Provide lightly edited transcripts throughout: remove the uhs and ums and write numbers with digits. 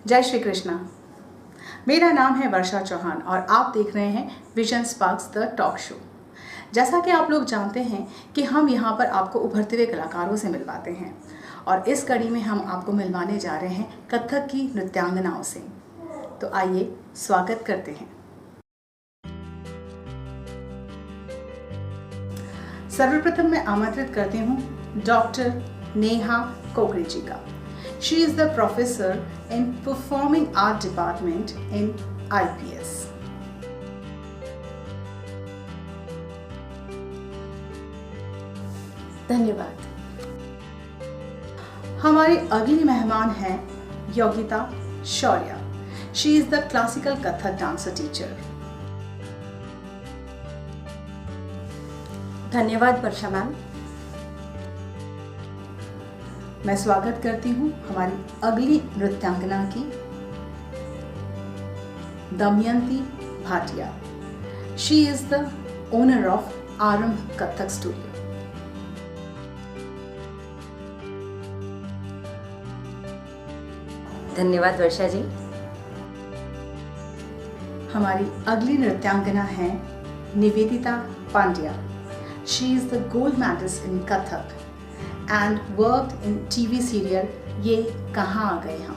जय श्री कृष्णा। मेरा नाम है वर्षा चौहान और आप देख रहे हैं vision sparks the talk show. जैसा कि आप लोग जानते हैं कि हम यहाँ पर आपको उभरते हुए कलाकारों से मिलवाते हैं और इस कड़ी में हम आपको मिलवाने जा रहे हैं कथक की नृत्यांगनाओं से। तो आइए स्वागत करते हैं। सर्वप्रथम मैं आमंत्रित करती हूँ डॉक्टर नेहा कोकरे जी का। She is the professor in Performing Art Department in IPS. धन्यवाद। हमारी अगली मेहमान हैं Yogita Shaurya. She is the classical Kathak dancer teacher. धन्यवाद वर्षा मैम। मैं स्वागत करती हूँ हमारी अगली नृत्यांगना की, Damayanti Bhatia. She is the owner of आरंभ कथक स्टूडियो। धन्यवाद वर्षा जी। हमारी अगली नृत्यांगना है Nivedita Pandya. She is the gold medalist in Kathak and worked in TV serial ये कहाँ आ गए हम।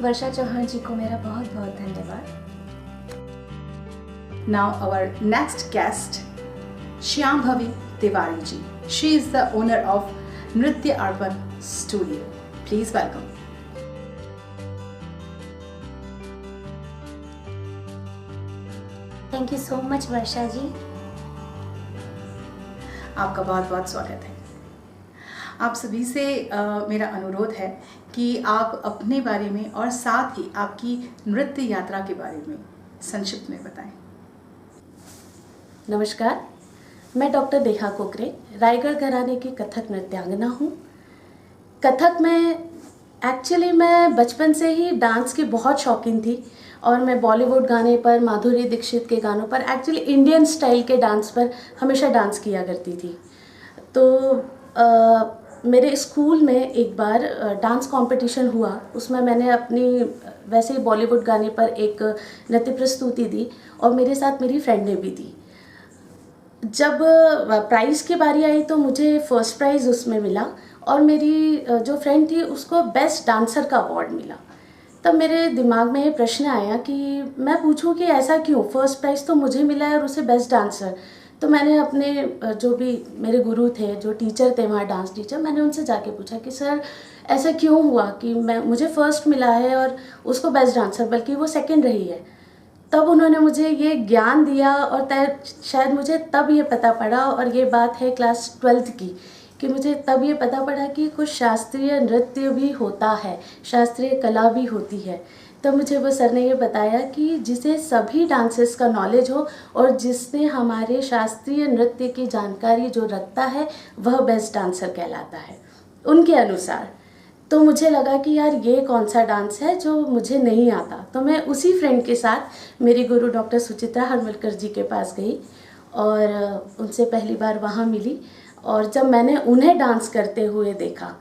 वर्षा चौहान जी को मेरा बहुत बहुत धन्यवाद। Now our next guest श्यामभवी Tiwari ji. She is the owner of Nritya Arpan studio. Please welcome. Thank you so much Varsha ji. आपका बहुत बहुत स्वागत है। आप सभी से मेरा अनुरोध है कि आप अपने बारे में और साथ ही आपकी नृत्य यात्रा के बारे में संक्षिप्त में बताएं। नमस्कार, मैं डॉक्टर नेहा कोकरे रायगढ़ घराने की कथक नृत्यांगना हूँ। कथक में एक्चुअली मैं बचपन से ही डांस की बहुत शौकीन थी और मैं बॉलीवुड गाने पर, माधुरी दीक्षित के गानों पर, एक्चुअली इंडियन स्टाइल के डांस पर हमेशा डांस किया करती थी। तो मेरे स्कूल में एक बार डांस कंपटीशन हुआ, उसमें मैंने अपनी वैसे ही बॉलीवुड गाने पर एक नृत्य प्रस्तुति दी और मेरे साथ मेरी फ्रेंड ने भी दी। जब प्राइज़ की बारी आई तो मुझे फर्स्ट प्राइज़ उसमें मिला और मेरी जो फ्रेंड थी उसको बेस्ट डांसर का अवार्ड मिला। तब मेरे दिमाग में ये प्रश्न आया कि मैं पूछूं कि ऐसा क्यों, फर्स्ट प्राइज़ तो मुझे मिला है और उसे बेस्ट डांसर। तो मैंने अपने जो भी मेरे गुरु थे, जो टीचर थे वहाँ डांस टीचर, मैंने उनसे जाके पूछा कि सर ऐसा क्यों हुआ कि मुझे फर्स्ट मिला है और उसको बेस्ट डांसर, बल्कि वो सेकंड रही है। तब उन्होंने मुझे ये ज्ञान दिया और शायद मुझे तब ये पता पड़ा, और ये बात है क्लास 12th की, कि मुझे तब ये पता पड़ा कि कुछ शास्त्रीय नृत्य भी होता है, शास्त्रीय कला भी होती है। तब मुझे वो सर ने ये बताया कि जिसे सभी डांसेस का नॉलेज हो और जिसने हमारे शास्त्रीय नृत्य की जानकारी जो रखता है वह बेस्ट डांसर कहलाता है उनके अनुसार। तो मुझे लगा कि यार ये कौन सा डांस है जो मुझे नहीं आता। तो मैं उसी फ्रेंड के साथ मेरी गुरु डॉक्टर सुचित्रा हरमलकर जी के पास गई और उनसे पहली बार वहाँ मिली। और जब मैंने उन्हें डांस करते हुए देखा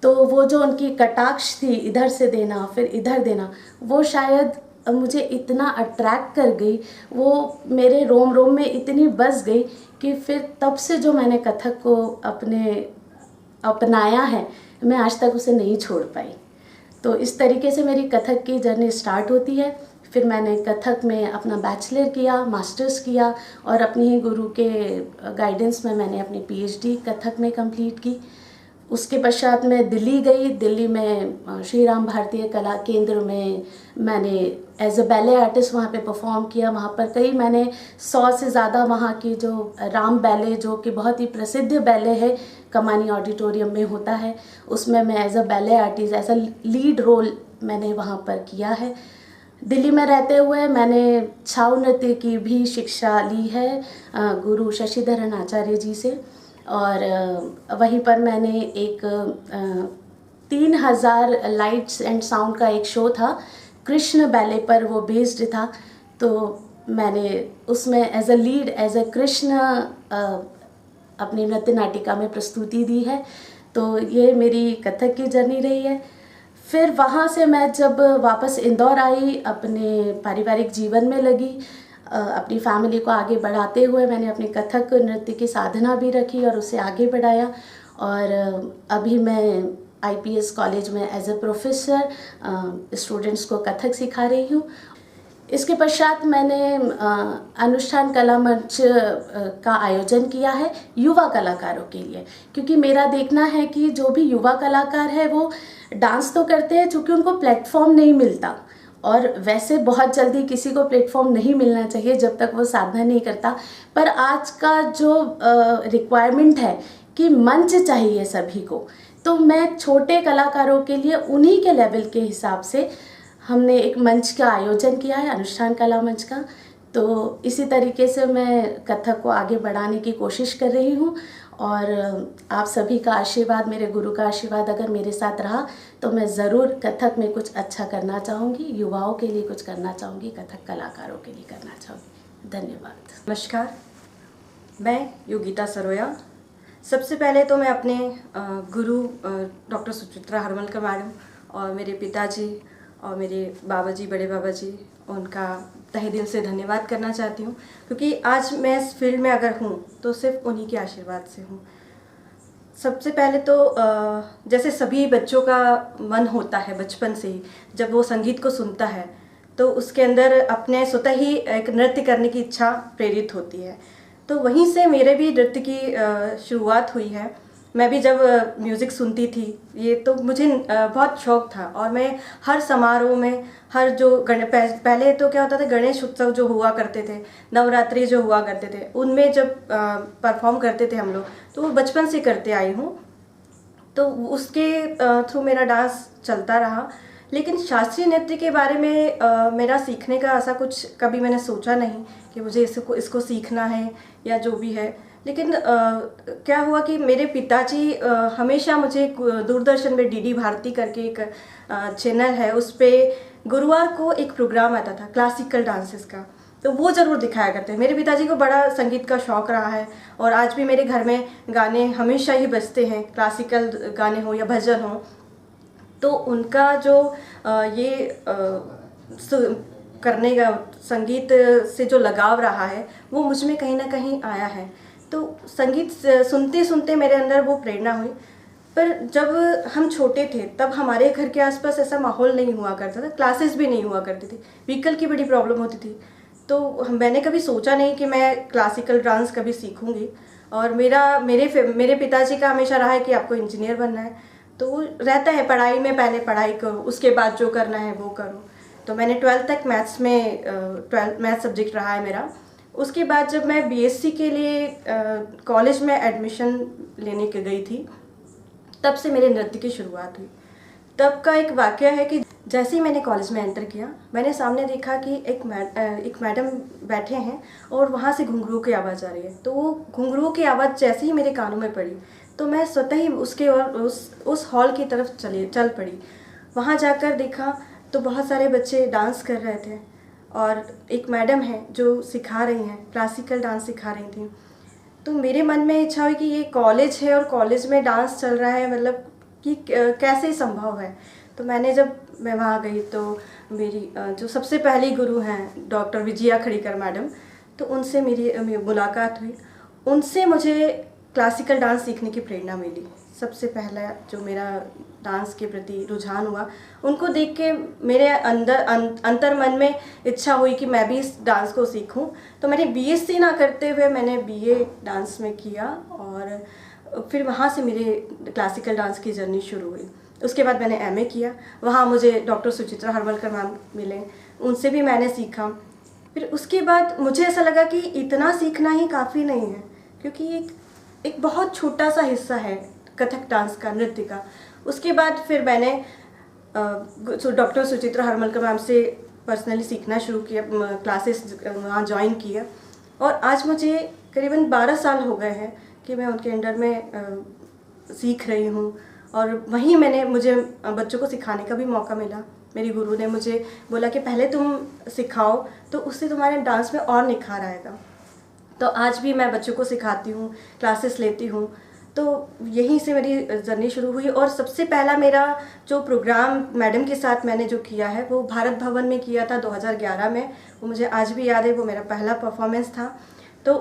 तो वो जो उनकी कटाक्ष थी, इधर से देना फिर इधर देना, वो शायद मुझे इतना अट्रैक्ट कर गई, वो मेरे रोम रोम में इतनी बस गई कि फिर तब से जो मैंने कथक को अपनाया है, मैं आज तक उसे नहीं छोड़ पाई। तो इस तरीके से मेरी कथक की जर्नी स्टार्ट होती है। फिर मैंने कथक में अपना बैचलर किया, मास्टर्स किया और अपनी ही गुरु के गाइडेंस में मैंने अपनी पीएचडी कथक में कंप्लीट की। उसके पश्चात मैं दिल्ली गई। दिल्ली में श्री राम भारतीय कला केंद्र में मैंने एज अ बैले आर्टिस्ट वहाँ पे परफॉर्म किया। वहाँ पर मैंने 100 से ज़्यादा वहाँ की जो राम बैले, जो कि बहुत ही प्रसिद्ध बैले है, कमानी ऑडिटोरियम में होता है, उसमें मैं as a ballet artist, as a lead role मैंने वहाँ पर किया है। दिल्ली में रहते हुए मैंने छाऊ नृत्य की भी शिक्षा ली है गुरु शशिधरन आचार्य जी से। और वहीं पर मैंने एक 3000 लाइट्स एंड साउंड का एक शो था, कृष्ण बैले पर वो बेस्ड था। तो मैंने उसमें as a lead, as a Krishna अपनी नृत्य नाटिका में प्रस्तुति दी है। तो ये मेरी कथक की जर्नी रही है। फिर वहाँ से मैं जब वापस इंदौर आई, अपने पारिवारिक जीवन में लगी, अपनी फैमिली को आगे बढ़ाते हुए मैंने अपनी कथक नृत्य की साधना भी रखी और उसे आगे बढ़ाया। और अभी मैं आईपीएस कॉलेज में एज ए प्रोफेसर स्टूडेंट्स को कथक सिखा रही हूँ। इसके पश्चात मैंने अनुष्ठान कला मंच का आयोजन किया है युवा कलाकारों के लिए, क्योंकि मेरा देखना है कि जो भी युवा कलाकार है वो डांस तो करते हैं, चूँकि उनको प्लेटफॉर्म नहीं मिलता, और वैसे बहुत जल्दी किसी को प्लेटफॉर्म नहीं मिलना चाहिए जब तक वो साधना नहीं करता। पर आज का जो रिक्वायरमेंट है कि मंच चाहिए सभी को, तो मैं छोटे कलाकारों के लिए उन्हीं के लेवल के हिसाब से हमने एक मंच का आयोजन किया है, अनुष्ठान कला मंच का। तो इसी तरीके से मैं कथक को आगे बढ़ाने की कोशिश कर रही हूँ, और आप सभी का आशीर्वाद, मेरे गुरु का आशीर्वाद अगर मेरे साथ रहा तो मैं ज़रूर कथक में कुछ अच्छा करना चाहूँगी, युवाओं के लिए कुछ करना चाहूँगी, कथक कलाकारों के लिए करना चाहूँगी। धन्यवाद। नमस्कार, मैं योगिता सरोया। सबसे पहले तो मैं अपने गुरु डॉक्टर सुचित्रा हरमलकर मैडम और मेरे पिताजी और मेरे बाबा जी, बड़े बाबा जी, उनका तहे दिल से धन्यवाद करना चाहती हूँ, क्योंकि आज मैं इस फील्ड में अगर हूँ तो सिर्फ उन्हीं के आशीर्वाद से हूँ। सबसे पहले तो जैसे सभी बच्चों का मन होता है बचपन से ही, जब वो संगीत को सुनता है तो उसके अंदर अपने स्वतः ही एक नृत्य करने की इच्छा प्रेरित होती है। तो वहीं से मेरे भी नृत्य की शुरुआत हुई है। मैं भी जब म्यूज़िक सुनती थी, ये तो मुझे बहुत शौक़ था, और मैं हर समारोह में, हर जो पहले तो क्या होता था, गणेश उत्सव जो हुआ करते थे, नवरात्रि जो हुआ करते थे, उनमें जब परफॉर्म करते थे हम लोग, तो वो बचपन से करते आई हूँ। तो उसके थ्रू मेरा डांस चलता रहा। लेकिन शास्त्रीय नृत्य के बारे में मेरा सीखने का ऐसा कुछ कभी मैंने सोचा नहीं कि मुझे इसको सीखना है या जो भी है। लेकिन क्या हुआ कि मेरे पिताजी हमेशा मुझे दूरदर्शन में डीडी भारती करके एक चैनल है, उस पर गुरुवार को एक प्रोग्राम आता था क्लासिकल डांसेस का, तो वो ज़रूर दिखाया करते हैं। मेरे पिताजी को बड़ा संगीत का शौक़ रहा है, और आज भी मेरे घर में गाने हमेशा ही बजते हैं, क्लासिकल गाने हो या भजन हो। तो उनका जो करने का संगीत से जो लगाव रहा है वो मुझ में कहीं ना कहीं आया है। तो संगीत सुनते सुनते मेरे अंदर वो प्रेरणा हुई। पर जब हम छोटे थे तब हमारे घर के आसपास ऐसा माहौल नहीं हुआ करता था, क्लासेस भी नहीं हुआ करती थी, व्हीकल की बड़ी प्रॉब्लम होती थी। तो मैंने कभी सोचा नहीं कि मैं क्लासिकल डांस कभी सीखूंगी। और मेरे पिताजी का हमेशा रहा है कि आपको इंजीनियर बनना है, तो रहता है पढ़ाई में, पहले पढ़ाई करो, उसके बाद जो करना है वो करो। तो मैंने 12th तक मैथ्स सब्जेक्ट रहा है मेरा। उसके बाद जब मैं बीएससी के लिए कॉलेज में एडमिशन लेने के गई थी, तब से मेरे नृत्य की शुरुआत हुई। तब का एक वाक़या है कि जैसे ही मैंने कॉलेज में एंटर किया, मैंने सामने देखा कि एक मैडम बैठे हैं और वहाँ से घुंघरू की आवाज़ आ रही है। तो वो घुंघरू की आवाज़ जैसे ही मेरे कानों में पड़ी तो मैं स्वतः ही उसके और उस हॉल की तरफ चल पड़ी। वहाँ जाकर देखा तो बहुत सारे बच्चे डांस कर रहे थे, और एक मैडम है जो सिखा रही हैं, क्लासिकल डांस सिखा रही थी। तो मेरे मन में इच्छा हुई कि ये कॉलेज है और कॉलेज में डांस चल रहा है, मतलब कि कैसे संभव है। तो जब मैं वहाँ गई तो मेरी जो सबसे पहली गुरु हैं डॉक्टर विजया खड़ीकर मैडम, तो उनसे मेरी मुलाकात हुई। उनसे मुझे क्लासिकल डांस सीखने की प्रेरणा मिली। सबसे पहला जो मेरा डांस के प्रति रुझान हुआ, उनको देख के मेरे अंतर मन में इच्छा हुई कि मैं भी इस डांस को सीखूं। तो मैंने बीएससी ना करते हुए मैंने बीए डांस में किया, और फिर वहाँ से मेरे क्लासिकल डांस की जर्नी शुरू हुई। उसके बाद मैंने एमए किया, वहाँ मुझे डॉक्टर सुचित्रा हरमलकर मैम मिले, उनसे भी मैंने सीखा। फिर उसके बाद मुझे ऐसा लगा कि इतना सीखना ही काफ़ी नहीं है, क्योंकि एक बहुत छोटा सा हिस्सा है कथक डांस का, नृत्य का। उसके बाद फिर मैंने डॉक्टर सुचित्रा हरमलकर मैम से पर्सनली सीखना शुरू किया, क्लासेस वहाँ ज्वाइन किया, और आज मुझे करीबन 12 साल हो गए हैं कि मैं उनके अंडर में सीख रही हूँ। और वहीं मुझे बच्चों को सिखाने का भी मौका मिला। मेरी गुरु ने मुझे बोला कि पहले तुम सिखाओ तो उससे तुम्हारे डांस में और निखार आएगा। तो आज भी मैं बच्चों को सिखाती हूँ, क्लासेस लेती हूँ। तो यहीं से मेरी जर्नी शुरू हुई। और सबसे पहला मेरा जो प्रोग्राम मैडम के साथ मैंने जो किया है वो भारत भवन में किया था 2011 में। वो मुझे आज भी याद है, वो मेरा पहला परफॉर्मेंस था। तो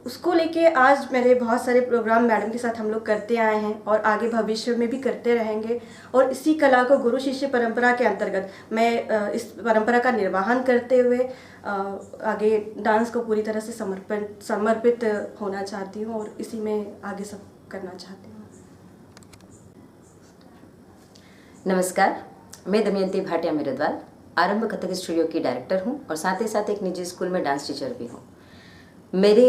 उसको लेके आज मेरे बहुत सारे प्रोग्राम मैडम के साथ हम लोग करते आए हैं और आगे भविष्य में भी करते रहेंगे। और इसी कला को गुरु शिष्य परंपरा के अंतर्गत मैं इस परंपरा का निर्वहन करते हुए आगे डांस को पूरी तरह से समर्पित होना चाहती हूँ और इसी में आगे सब करना चाहती हूँ। नमस्कार, मैं दमयंती भाटिया मिरदवाल आरंभ कथक स्टूडियो की डायरेक्टर हूँ और साथ ही साथ एक निजी स्कूल में डांस टीचर भी हूँ। मेरे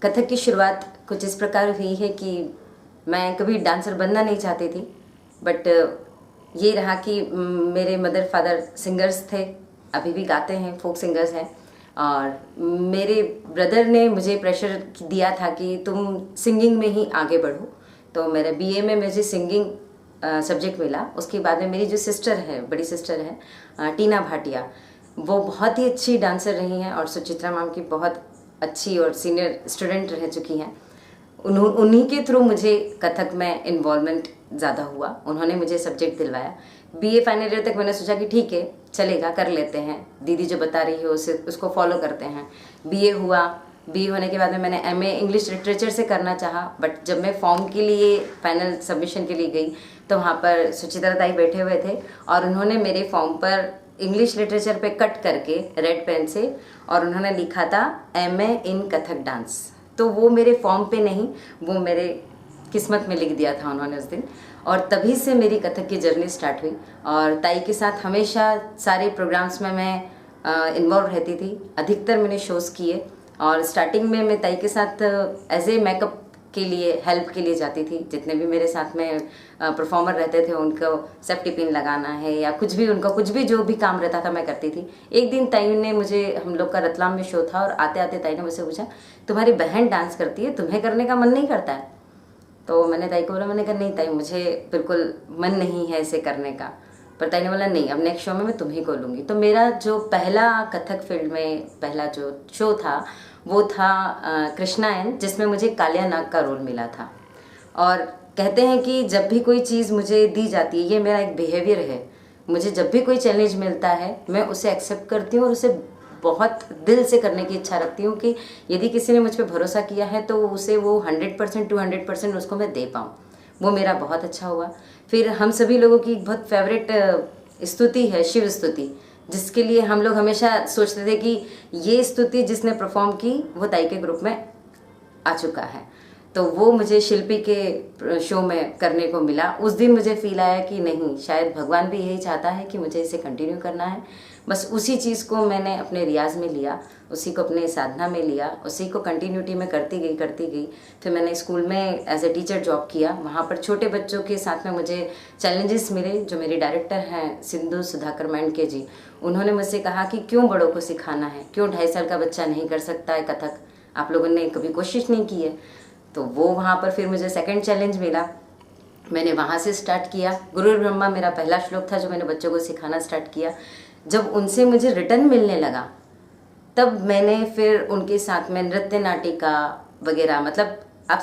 कथक की शुरुआत कुछ इस प्रकार हुई है कि मैं कभी डांसर बनना नहीं चाहती थी, बट ये रहा कि मेरे मदर फादर सिंगर्स थे, अभी भी गाते हैं, फोक सिंगर्स हैं। और मेरे ब्रदर ने मुझे प्रेशर दिया था कि तुम सिंगिंग में ही आगे बढ़ो, तो मेरा बीए में मुझे सिंगिंग सब्जेक्ट मिला। उसके बाद में मेरी जो सिस्टर है, बड़ी सिस्टर है टीना भाटिया, वो बहुत ही अच्छी डांसर रही हैं और सुचित्रा मैम की बहुत अच्छी और सीनियर स्टूडेंट रह चुकी हैं। उन्हीं के थ्रू मुझे कथक में इन्वॉल्वमेंट ज़्यादा हुआ। उन्होंने मुझे सब्जेक्ट दिलवाया। बीए फाइनल ईयर तक मैंने सोचा कि ठीक है, चलेगा, कर लेते हैं, दीदी जो बता रही है उसको फॉलो करते हैं। बीए हुआ। बीए होने के बाद में मैंने एमए इंग्लिश लिटरेचर से करना चाहा, बट जब मैं फॉर्म के लिए फाइनल सबमिशन के लिए गई तो वहाँ पर सुचित्रा ताई बैठे हुए थे और उन्होंने मेरे फॉर्म पर इंग्लिश लिटरेचर पे कट करके रेड पेन से और उन्होंने लिखा था एमए इन कथक डांस। तो वो मेरे फॉर्म पे नहीं, वो मेरे किस्मत में लिख दिया था उन्होंने उस दिन। और तभी से मेरी कथक की जर्नी स्टार्ट हुई और ताई के साथ हमेशा सारे प्रोग्राम्स में मैं इन्वॉल्व रहती थी। अधिकतर मैंने शोज़ किए और स्टार्टिंग में मैं ताई के साथ एज ए मेकअप के लिए हेल्प के लिए जाती थी। जितने भी मेरे साथ में परफॉर्मर रहते थे उनको सेफ्टी पिन लगाना है या कुछ भी, उनका कुछ भी जो भी काम रहता था मैं करती थी। एक दिन ताई ने मुझे, हम लोग का रतलाम में शो था और आते आते ताई ने मुझसे पूछा, तुम्हारी बहन डांस करती है, तुम्हें करने का मन नहीं करता है? तो मैंने ताई को बोला, मैंने कहा नहीं ताई, मुझे बिल्कुल मन नहीं है इसे करने का। पर ताई ने बोला नहीं, अब नेक्स्ट शो में मैं तुम्ही को लूँगी। तो मेरा जो पहला कथक फील्ड में पहला जो शो था वो था कृष्णायन, जिसमें मुझे कालिया नाग का रोल मिला था। और कहते हैं कि जब भी कोई चीज़ मुझे दी जाती है, ये मेरा एक बिहेवियर है, मुझे जब भी कोई चैलेंज मिलता है मैं उसे एक्सेप्ट करती हूँ और उसे बहुत दिल से करने की इच्छा रखती हूँ कि यदि किसी ने मुझ पर भरोसा किया है तो उसे वो 100% 200% उसको मैं दे पाऊँ। वो मेरा बहुत अच्छा हुआ। फिर हम सभी लोगों की बहुत फेवरेट स्तुति है शिव स्तुति, जिसके लिए हम लोग हमेशा सोचते थे कि ये स्तुति जिसने परफॉर्म की वो ताई के ग्रुप में आ चुका है। तो वो मुझे शिल्पी के शो में करने को मिला। उस दिन मुझे फील आया कि नहीं, शायद भगवान भी यही चाहता है कि मुझे इसे कंटिन्यू करना है। बस उसी चीज़ को मैंने अपने रियाज में लिया, उसी को अपने साधना में लिया, उसी को कंटिन्यूटी में करती गई। फिर मैंने स्कूल में एज ए टीचर जॉब किया। वहाँ पर छोटे बच्चों के साथ में मुझे चैलेंजेस मिले। जो मेरी डायरेक्टर हैं सिंधु सुधाकर मैंडके जी, उन्होंने मुझसे कहा कि क्यों बड़ों को सिखाना है, क्यों 2.5 साल का बच्चा नहीं कर सकता है कथक, आप लोगों ने कभी कोशिश नहीं की है? तो वो वहाँ पर फिर मुझे सेकंड चैलेंज मिला। मैंने वहाँ से स्टार्ट किया। गुरु ब्रह्मा मेरा पहला श्लोक था जो मैंने बच्चों को सिखाना स्टार्ट किया। जब उनसे मुझे रिटर्न मिलने लगा तब मैंने फिर उनके साथ में नृत्य नाटिका वगैरह, मतलब आप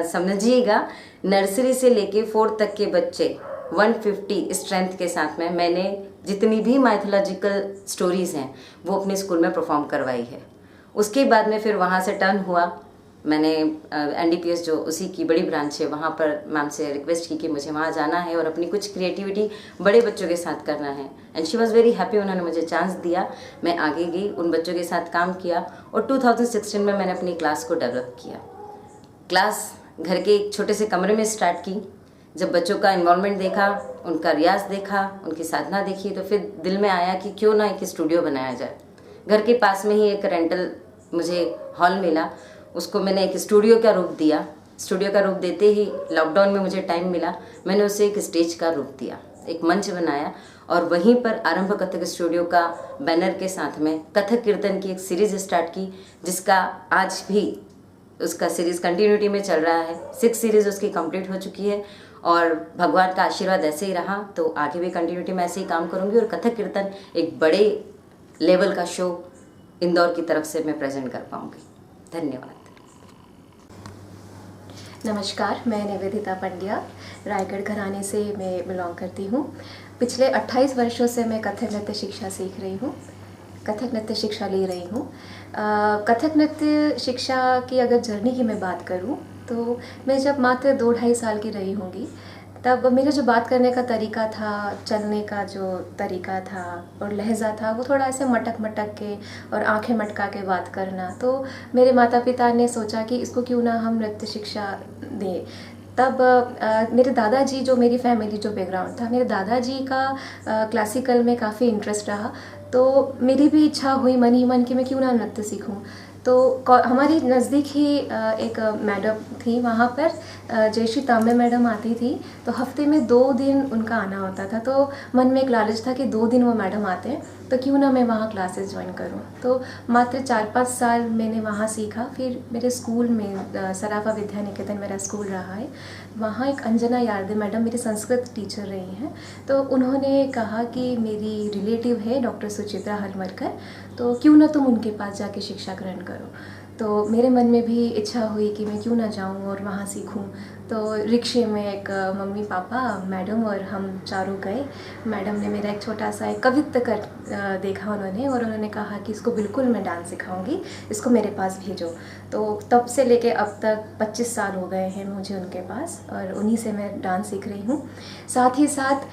समझिएगा नर्सरी से लेके 4th तक के बच्चे 150 स्ट्रेंथ के साथ में मैंने जितनी भी माइथोलॉजिकल स्टोरीज़ हैं वो अपने स्कूल में परफॉर्म करवाई है। उसके बाद में फिर वहाँ से टर्न हुआ, मैंने NDPS जो उसी की बड़ी ब्रांच है वहाँ पर मैम से रिक्वेस्ट की कि मुझे वहाँ जाना है और अपनी कुछ क्रिएटिविटी बड़े बच्चों के साथ करना है। And she was very happy, उन्होंने मुझे चांस दिया। मैं आगे गई, उन बच्चों के साथ काम किया और 2016 में मैंने अपनी क्लास को डेवलप किया। क्लास घर के एक छोटे से कमरे में स्टार्ट की। जब बच्चों का इन्वॉल्वमेंट देखा, उनका रियाज देखा, उनकी साधना देखी, तो फिर दिल में आया कि क्यों ना एक स्टूडियो बनाया जाए। घर के पास में ही एक रेंटल मुझे हॉल मिला, उसको मैंने एक स्टूडियो का रूप दिया। स्टूडियो का रूप देते ही लॉकडाउन में मुझे टाइम मिला, मैंने उसे एक स्टेज का रूप दिया, एक मंच बनाया और वहीं पर आरंभ कथक स्टूडियो का बैनर के साथ में कथक कीर्तन की एक सीरीज़ स्टार्ट की, जिसका आज भी उसका सीरीज़ कंटिन्यूटी में चल रहा है। 6 सीरीज़ उसकी कंप्लीट हो चुकी है और भगवान का आशीर्वाद ऐसे ही रहा तो आगे भी कंटिन्यूटी में ऐसे ही काम करूँगी और कथक कीर्तन एक बड़े लेवल का शो इंदौर की तरफ से मैं प्रेजेंट कर पाऊँगी। धन्यवाद। नमस्कार, मैं निवेदिता पंड्या रायगढ़ घराने से मैं बिलोंग करती हूँ। पिछले 28 वर्षों से मैं कथक नृत्य शिक्षा सीख रही हूँ, कथक नृत्य शिक्षा ले रही हूँ। कथक नृत्य शिक्षा की अगर जर्नी की मैं बात करूँ तो मैं जब मात्र 2-2.5 साल की रही होंगी, तब मेरा जो बात करने का तरीका था, चलने का जो तरीका था और लहज़ा था, वो थोड़ा ऐसे मटक मटक के और आंखें मटका के बात करना। तो मेरे माता पिता ने सोचा कि इसको क्यों ना हम नृत्य शिक्षा दें। तब मेरे दादाजी, जो मेरी फैमिली जो बैकग्राउंड था, मेरे दादाजी का क्लासिकल में काफ़ी इंटरेस्ट रहा, तो मेरी भी इच्छा हुई मन ही मन कि मैं क्यों ना नृत्य सीखूं। तो हमारी नज़दीक ही एक मैडम थी, वहाँ पर जयश्री तांबे मैडम आती थी, तो हफ्ते में 2 दिन उनका आना होता था। तो मन में एक लालच था कि 2 दिन वो मैडम आते हैं तो क्यों ना मैं वहाँ क्लासेस ज्वाइन करूँ। तो मात्र 4-5 साल मैंने वहाँ सीखा। फिर मेरे स्कूल में सराफा विद्या निकेतन मेरा स्कूल रहा है, वहाँ एक अंजना यार्दे मैडम मेरी संस्कृत टीचर रही हैं। तो उन्होंने कहा कि मेरी रिलेटिव है डॉक्टर सुचित्रा हलमरकर, तो क्यों ना तुम उनके पास जाके शिक्षा ग्रहण करो। तो मेरे मन में भी इच्छा हुई कि मैं क्यों ना जाऊं और वहाँ सीखूं। तो रिक्शे में एक मम्मी पापा मैडम और हम चारों गए। मैडम ने मेरा एक छोटा सा एक कवित्व कर देखा उन्होंने, और उन्होंने कहा कि इसको बिल्कुल मैं डांस सिखाऊंगी, इसको मेरे पास भेजो। तो तब से लेके अब तक 25 साल हो गए हैं मुझे उनके पास, और उन्हीं से मैं डांस सीख रही हूँ। साथ ही साथ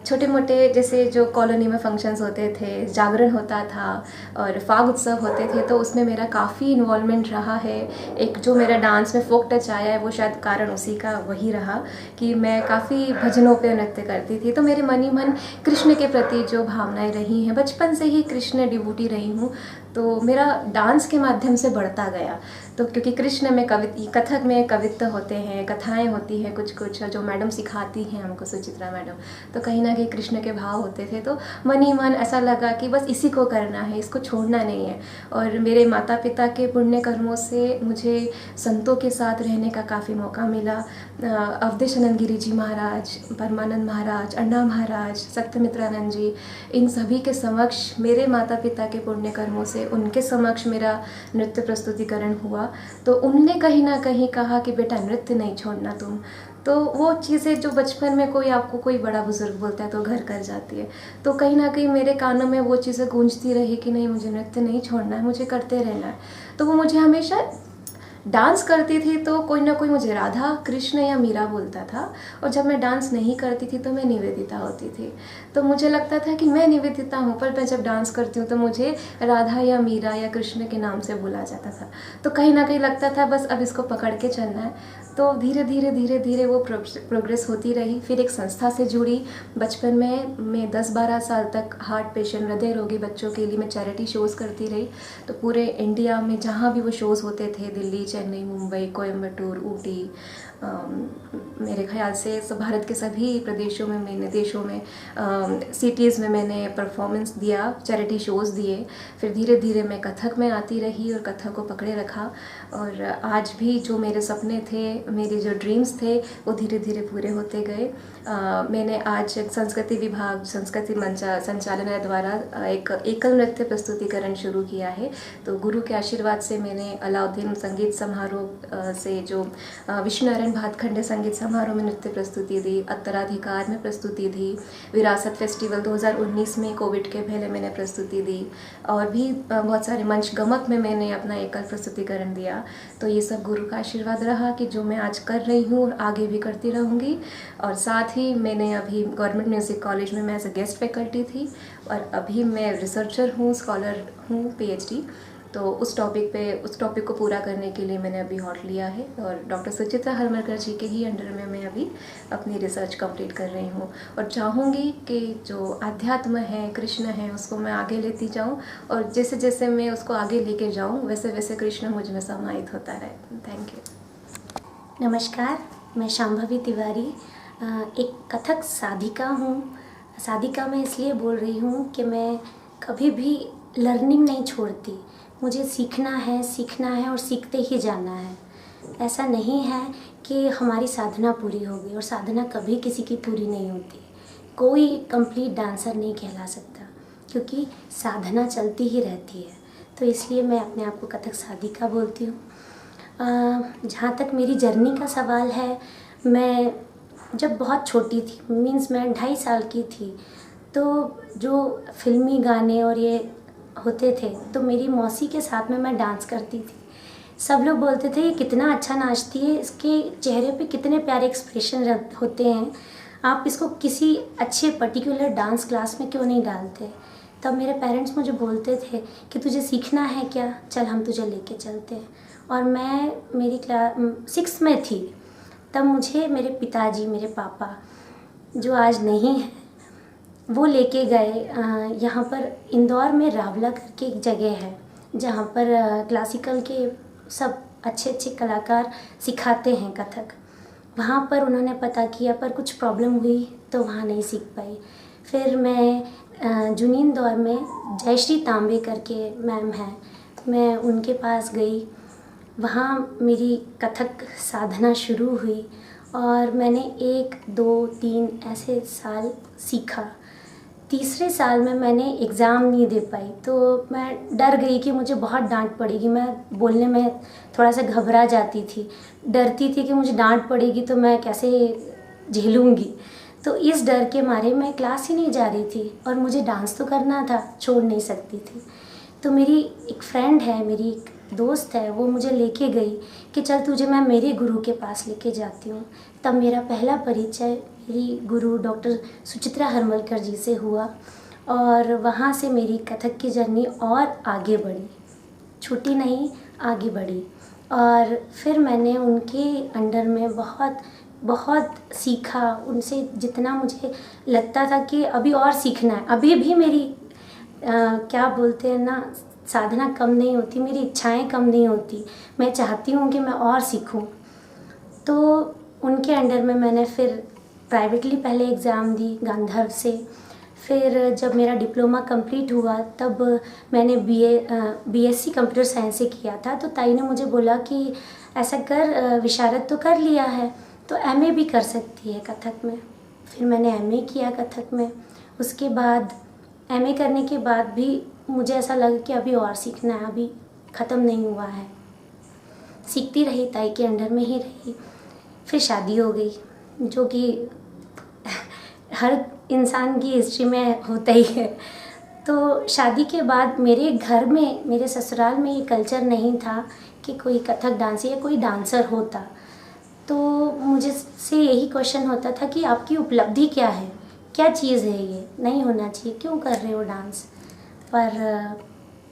छोटे मोटे जैसे जो कॉलोनी में फंक्शंस होते थे, जागरण होता था और फाग उत्सव होते थे, तो उसमें मेरा काफ़ी इन्वॉल्वमेंट रहा है। एक जो मेरा डांस में फोक टच आया है वो शायद कारण उसी का वही रहा कि मैं काफ़ी भजनों पे नृत्य करती थी। तो मेरे मन ही मन कृष्ण के प्रति जो भावनाएं रही हैं, बचपन से ही कृष्ण डिवोटी रही हूँ, तो मेरा डांस के माध्यम से बढ़ता गया। तो क्योंकि कृष्ण में कथक में कवित्व होते हैं, कथाएं होती हैं कुछ कुछ जो मैडम सिखाती हैं हमको, सुचित्रा मैडम, तो कहीं ना कहीं कृष्ण के भाव होते थे। तो मन ही मन ऐसा लगा कि बस इसी को करना है, इसको छोड़ना नहीं है। और मेरे माता पिता के पुण्य कर्मों से मुझे संतों के साथ रहने का काफ़ी मौका मिला। अवधेशानंद गिरी जी महाराज, परमानंद महाराज, अन्ना महाराज, सत्यमित्रानंद जी, इन सभी के समक्ष मेरे माता पिता के पुण्य कर्मों से उनके समक्ष मेरा नृत्य प्रस्तुतिकरण हुआ। तो उनने कहीं ना कहीं कहा कि बेटा नृत्य नहीं छोड़ना तुम। तो वो चीज़ें जो बचपन में कोई आपको कोई बड़ा बुजुर्ग बोलता है तो घर कर जाती है, तो कहीं ना कहीं मेरे कानों में वो चीज़ें गूंजती रही कि नहीं, मुझे नृत्य नहीं छोड़ना है, मुझे करते रहना है। तो वो मुझे हमेशा डांस करती थी तो कोई ना कोई मुझे राधा, कृष्ण या मीरा बोलता था, और जब मैं डांस नहीं करती थी तो मैं निवेदिता होती थी। तो मुझे लगता था कि मैं निवेदिता हूँ, पर मैं जब डांस करती हूँ तो मुझे राधा या मीरा या कृष्ण के नाम से बुला जाता था। तो कहीं ना कहीं लगता था बस अब इसको पकड़ के चलना है। तो धीरे धीरे वो प्रोग्रेस होती रही। फिर एक संस्था से जुड़ी। बचपन में मैं 10-12 साल तक हार्ट पेशेंट, हृदय रोगी बच्चों के लिए मैं चैरिटी शोज़ करती रही। तो पूरे इंडिया में जहाँ भी वो शोज़ होते थे, दिल्ली, चेन्नई, मुंबई, कोयम्बटूर, ऊटी, मेरे ख्याल से भारत के सभी प्रदेशों में, मैंने देशों में, सिटीज़ में मैंने परफॉर्मेंस दिया, चैरिटी शोज़ दिए। फिर धीरे धीरे मैं कथक में आती रही और कथक को पकड़े रखा। और आज भी जो मेरे सपने थे, मेरे जो ड्रीम्स थे, वो धीरे धीरे पूरे होते गए। मैंने आज संस्कृति विभाग, संस्कृति मंच संचालनालय द्वारा एक एकल नृत्य प्रस्तुतिकरण शुरू किया है। तो गुरु के आशीर्वाद से मैंने अलाउद्दीन संगीत समारोह से जो विष्णुनारायण भातखंडे संगीत समारोह में नृत्य प्रस्तुति दी, उत्तराधिकार में प्रस्तुति दी, विरासत फेस्टिवल 2019 में कोविड के पहले मैंने प्रस्तुति दी, और भी बहुत सारे मंच गमक में मैंने अपना एकल प्रस्तुतिकरण दिया। तो ये सब गुरु का आशीर्वाद रहा कि जो मैं आज कर रही हूँ और आगे भी करती रहूँगी। और साथ ही मैंने अभी गवर्नमेंट म्यूज़िक कॉलेज में मैं एज अ गेस्ट फैकल्टी थी, और अभी मैं रिसर्चर हूँ, स्कॉलर हूँ, PhD। तो उस टॉपिक को पूरा करने के लिए मैंने अभी हॉट लिया है, और डॉक्टर सुचित्रा हलमरकर जी के ही अंडर में मैं अभी अपनी रिसर्च कंप्लीट कर रही हूँ। और चाहूँगी कि जो अध्यात्म है, कृष्ण है, उसको मैं आगे लेती जाऊँ, और जैसे जैसे मैं उसको आगे लेके जाऊँ वैसे वैसे कृष्ण मुझ में समाहित होता रहे। Thank you. नमस्कार, मैं शांभवी तिवारी एक कथक साधिका हूँ। साधिका मैं इसलिए बोल रही हूँ कि मैं कभी भी लर्निंग नहीं छोड़ती। मुझे सीखना है और सीखते ही जाना है। ऐसा नहीं है कि हमारी साधना पूरी होगी, और साधना कभी किसी की पूरी नहीं होती। कोई कंप्लीट डांसर नहीं कहला सकता, क्योंकि साधना चलती ही रहती है। तो इसलिए मैं अपने आप को कथक साधिका बोलती हूँ। जहाँ तक मेरी जर्नी का सवाल है, मैं जब बहुत छोटी थी, मीन्स मैं 2.5 साल की थी, तो जो फिल्मी गाने और ये होते थे तो मेरी मौसी के साथ में मैं डांस करती थी। सब लोग बोलते थे ये कितना अच्छा नाचती है, इसके चेहरे पे कितने प्यारे एक्सप्रेशन होते हैं, आप इसको किसी अच्छे पर्टिकुलर डांस क्लास में क्यों नहीं डालते। तब मेरे पेरेंट्स मुझे बोलते थे कि तुझे सीखना है क्या, चल हम तुझे लेके चलते हैं। और मैं मेरी क्लास 6 में थी, तब मुझे मेरे पिताजी, मेरे पापा जो आज नहीं हैं, वो लेके गए यहाँ पर इंदौर में रावला करके एक जगह है जहाँ पर क्लासिकल के सब अच्छे अच्छे कलाकार सिखाते हैं कथक। वहाँ पर उन्होंने पता किया पर कुछ प्रॉब्लम हुई तो वहाँ नहीं सीख पाई। फिर मैं जुनी इंदौर में जयश्री तांबे करके मैम हैं, मैं उनके पास गई। वहाँ मेरी कथक साधना शुरू हुई और मैंने 1, 2, 3 ऐसे साल सीखा। तीसरे साल में मैंने एग्ज़ाम नहीं दे पाई तो मैं डर गई कि मुझे बहुत डांट पड़ेगी। मैं बोलने में थोड़ा सा घबरा जाती थी, डरती थी कि मुझे डांट पड़ेगी तो मैं कैसे झेलूँगी। तो इस डर के मारे मैं क्लास ही नहीं जा रही थी और मुझे डांस तो करना था, छोड़ नहीं सकती थी। तो मेरी एक फ्रेंड है, मेरी एक दोस्त है, वो मुझे लेके गई कि चल तुझे मैं मेरे गुरु के पास लेके जाती हूँ। तब मेरा पहला परिचय मेरी गुरु डॉक्टर सुचित्रा हरमलकर जी से हुआ और वहाँ से मेरी कथक की जर्नी और आगे बढ़ी, छूटी नहीं, आगे बढ़ी। और फिर मैंने उनके अंडर में बहुत सीखा, उनसे जितना मुझे लगता था कि अभी और सीखना है। अभी भी मेरी क्या बोलते हैं ना, साधना कम नहीं होती, मेरी इच्छाएं कम नहीं होती, मैं चाहती हूँ कि मैं और सीखूँ। तो उनके अंडर में मैंने फिर प्राइवेटली पहले एग्ज़ाम दी गांधर्व से। फिर जब मेरा डिप्लोमा कंप्लीट हुआ तब मैंने बीएससी कंप्यूटर साइंस से किया था। तो ताई ने मुझे बोला कि ऐसा कर, विशारद तो कर लिया है तो एमए भी कर सकती है कथक में। फिर मैंने एमए किया कथक में। उसके बाद एमए करने के बाद भी मुझे ऐसा लगा कि अभी और सीखना है, अभी ख़त्म नहीं हुआ है। सीखती रही, ताई के अंडर में ही रही। फिर शादी हो गई, जो कि हर इंसान की हिस्ट्री में होता ही है। तो शादी के बाद मेरे घर में, मेरे ससुराल में ये कल्चर नहीं था कि कोई कथक डांसर या कोई डांसर होता। तो मुझे से यही क्वेश्चन होता था कि आपकी उपलब्धि क्या है, क्या चीज़ है, ये नहीं होना चाहिए, क्यों कर रहे हो डांस। पर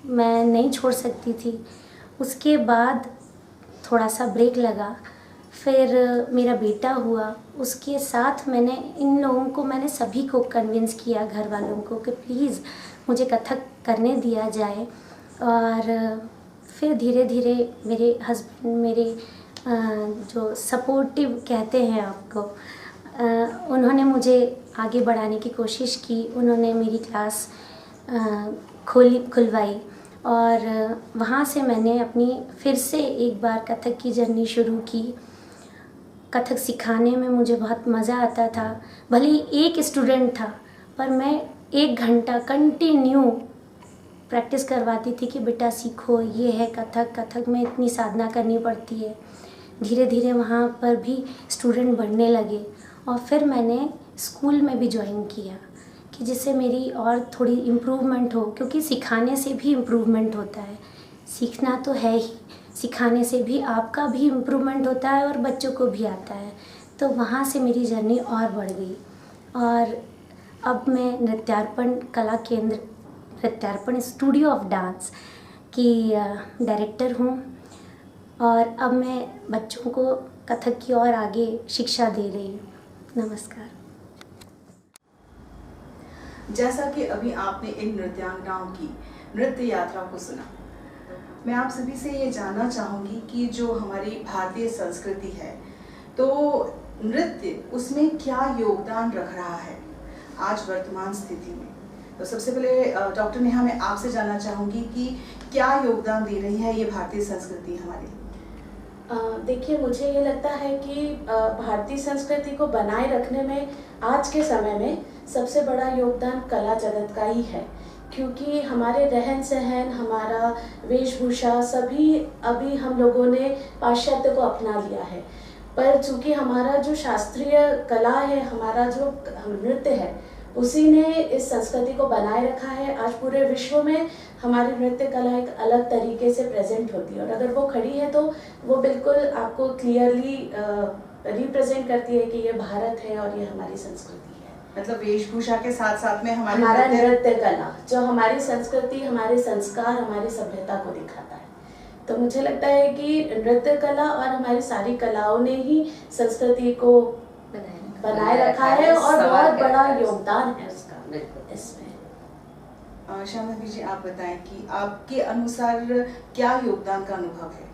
मैं नहीं छोड़ सकती थी। उसके बाद थोड़ा सा ब्रेक लगा, फिर मेरा बेटा हुआ। उसके साथ मैंने इन लोगों को, मैंने सभी को कन्विंस किया, घर वालों को, कि प्लीज़ मुझे कथक करने दिया जाए। और फिर धीरे धीरे मेरे हस्बैंड, मेरे जो सपोर्टिव कहते हैं आपको, उन्होंने मुझे आगे बढ़ाने की कोशिश की। उन्होंने मेरी क्लास खुलवाई और वहाँ से मैंने अपनी फिर से एक बार कथक की जर्नी शुरू की। कथक सिखाने में मुझे बहुत मज़ा आता था। भले ही एक स्टूडेंट था पर मैं 1 घंटा कंटिन्यू प्रैक्टिस करवाती थी कि बेटा सीखो, ये है कथक, कथक में इतनी साधना करनी पड़ती है। धीरे धीरे वहाँ पर भी स्टूडेंट बढ़ने लगे और फिर मैंने स्कूल में भी ज्वाइन किया कि जिससे मेरी और थोड़ी इम्प्रूवमेंट हो, क्योंकि सिखाने से भी इम्प्रूवमेंट होता है। सीखना तो है ही, सिखाने से भी आपका भी इम्प्रूवमेंट होता है और बच्चों को भी आता है। तो वहाँ से मेरी जर्नी और बढ़ गई और अब मैं नृत्यार्पण कला केंद्र, नृत्यार्पण स्टूडियो ऑफ डांस की डायरेक्टर हूँ और अब मैं बच्चों को कथक की और आगे शिक्षा दे रही हूँ। नमस्कार। जैसा कि अभी आपने इन नृत्यांगनाओं की नृत्य यात्रा को सुना, मैं आप सभी से ये जानना चाहूँगी कि जो हमारी भारतीय संस्कृति है, तो नृत्य उसमें क्या योगदान रख रहा है आज वर्तमान स्थिति में। तो सबसे पहले डॉक्टर नेहा, मैं आपसे जानना चाहूँगी कि क्या योगदान दे रही है ये भारतीय संस्कृति हमारी। देखिए, मुझे ये लगता है कि भारतीय संस्कृति को बनाए रखने में आज के समय में सबसे बड़ा योगदान कला जगत का ही है, क्योंकि हमारे रहन सहन, हमारा वेशभूषा सभी अभी हम लोगों ने पाश्चात्य को अपना लिया है, पर चूंकि हमारा जो शास्त्रीय कला है, हमारा जो नृत्य है, उसी ने इस संस्कृति को बनाए रखा है। आज पूरे विश्व में हमारी नृत्य कला एक अलग तरीके से प्रेजेंट होती है, और अगर वो खड़ी है तो वो बिल्कुल आपको क्लियरली रिप्रेजेंट करती है कि ये भारत है और ये हमारी संस्कृति है। मतलब वेशभूषा के साथ साथ में हमारा नृत्य कला जो हमारी संस्कृति, हमारे संस्कार, हमारी सभ्यता को दिखाता है। तो मुझे लगता है कि नृत्य कला और हमारी सारी कलाओं ने ही संस्कृति को बनाए रखा है और बहुत बड़ा योगदान है उसका इसमें। शांभवी जी, आप बताएं कि आपके अनुसार क्या योगदान का अनुभव है?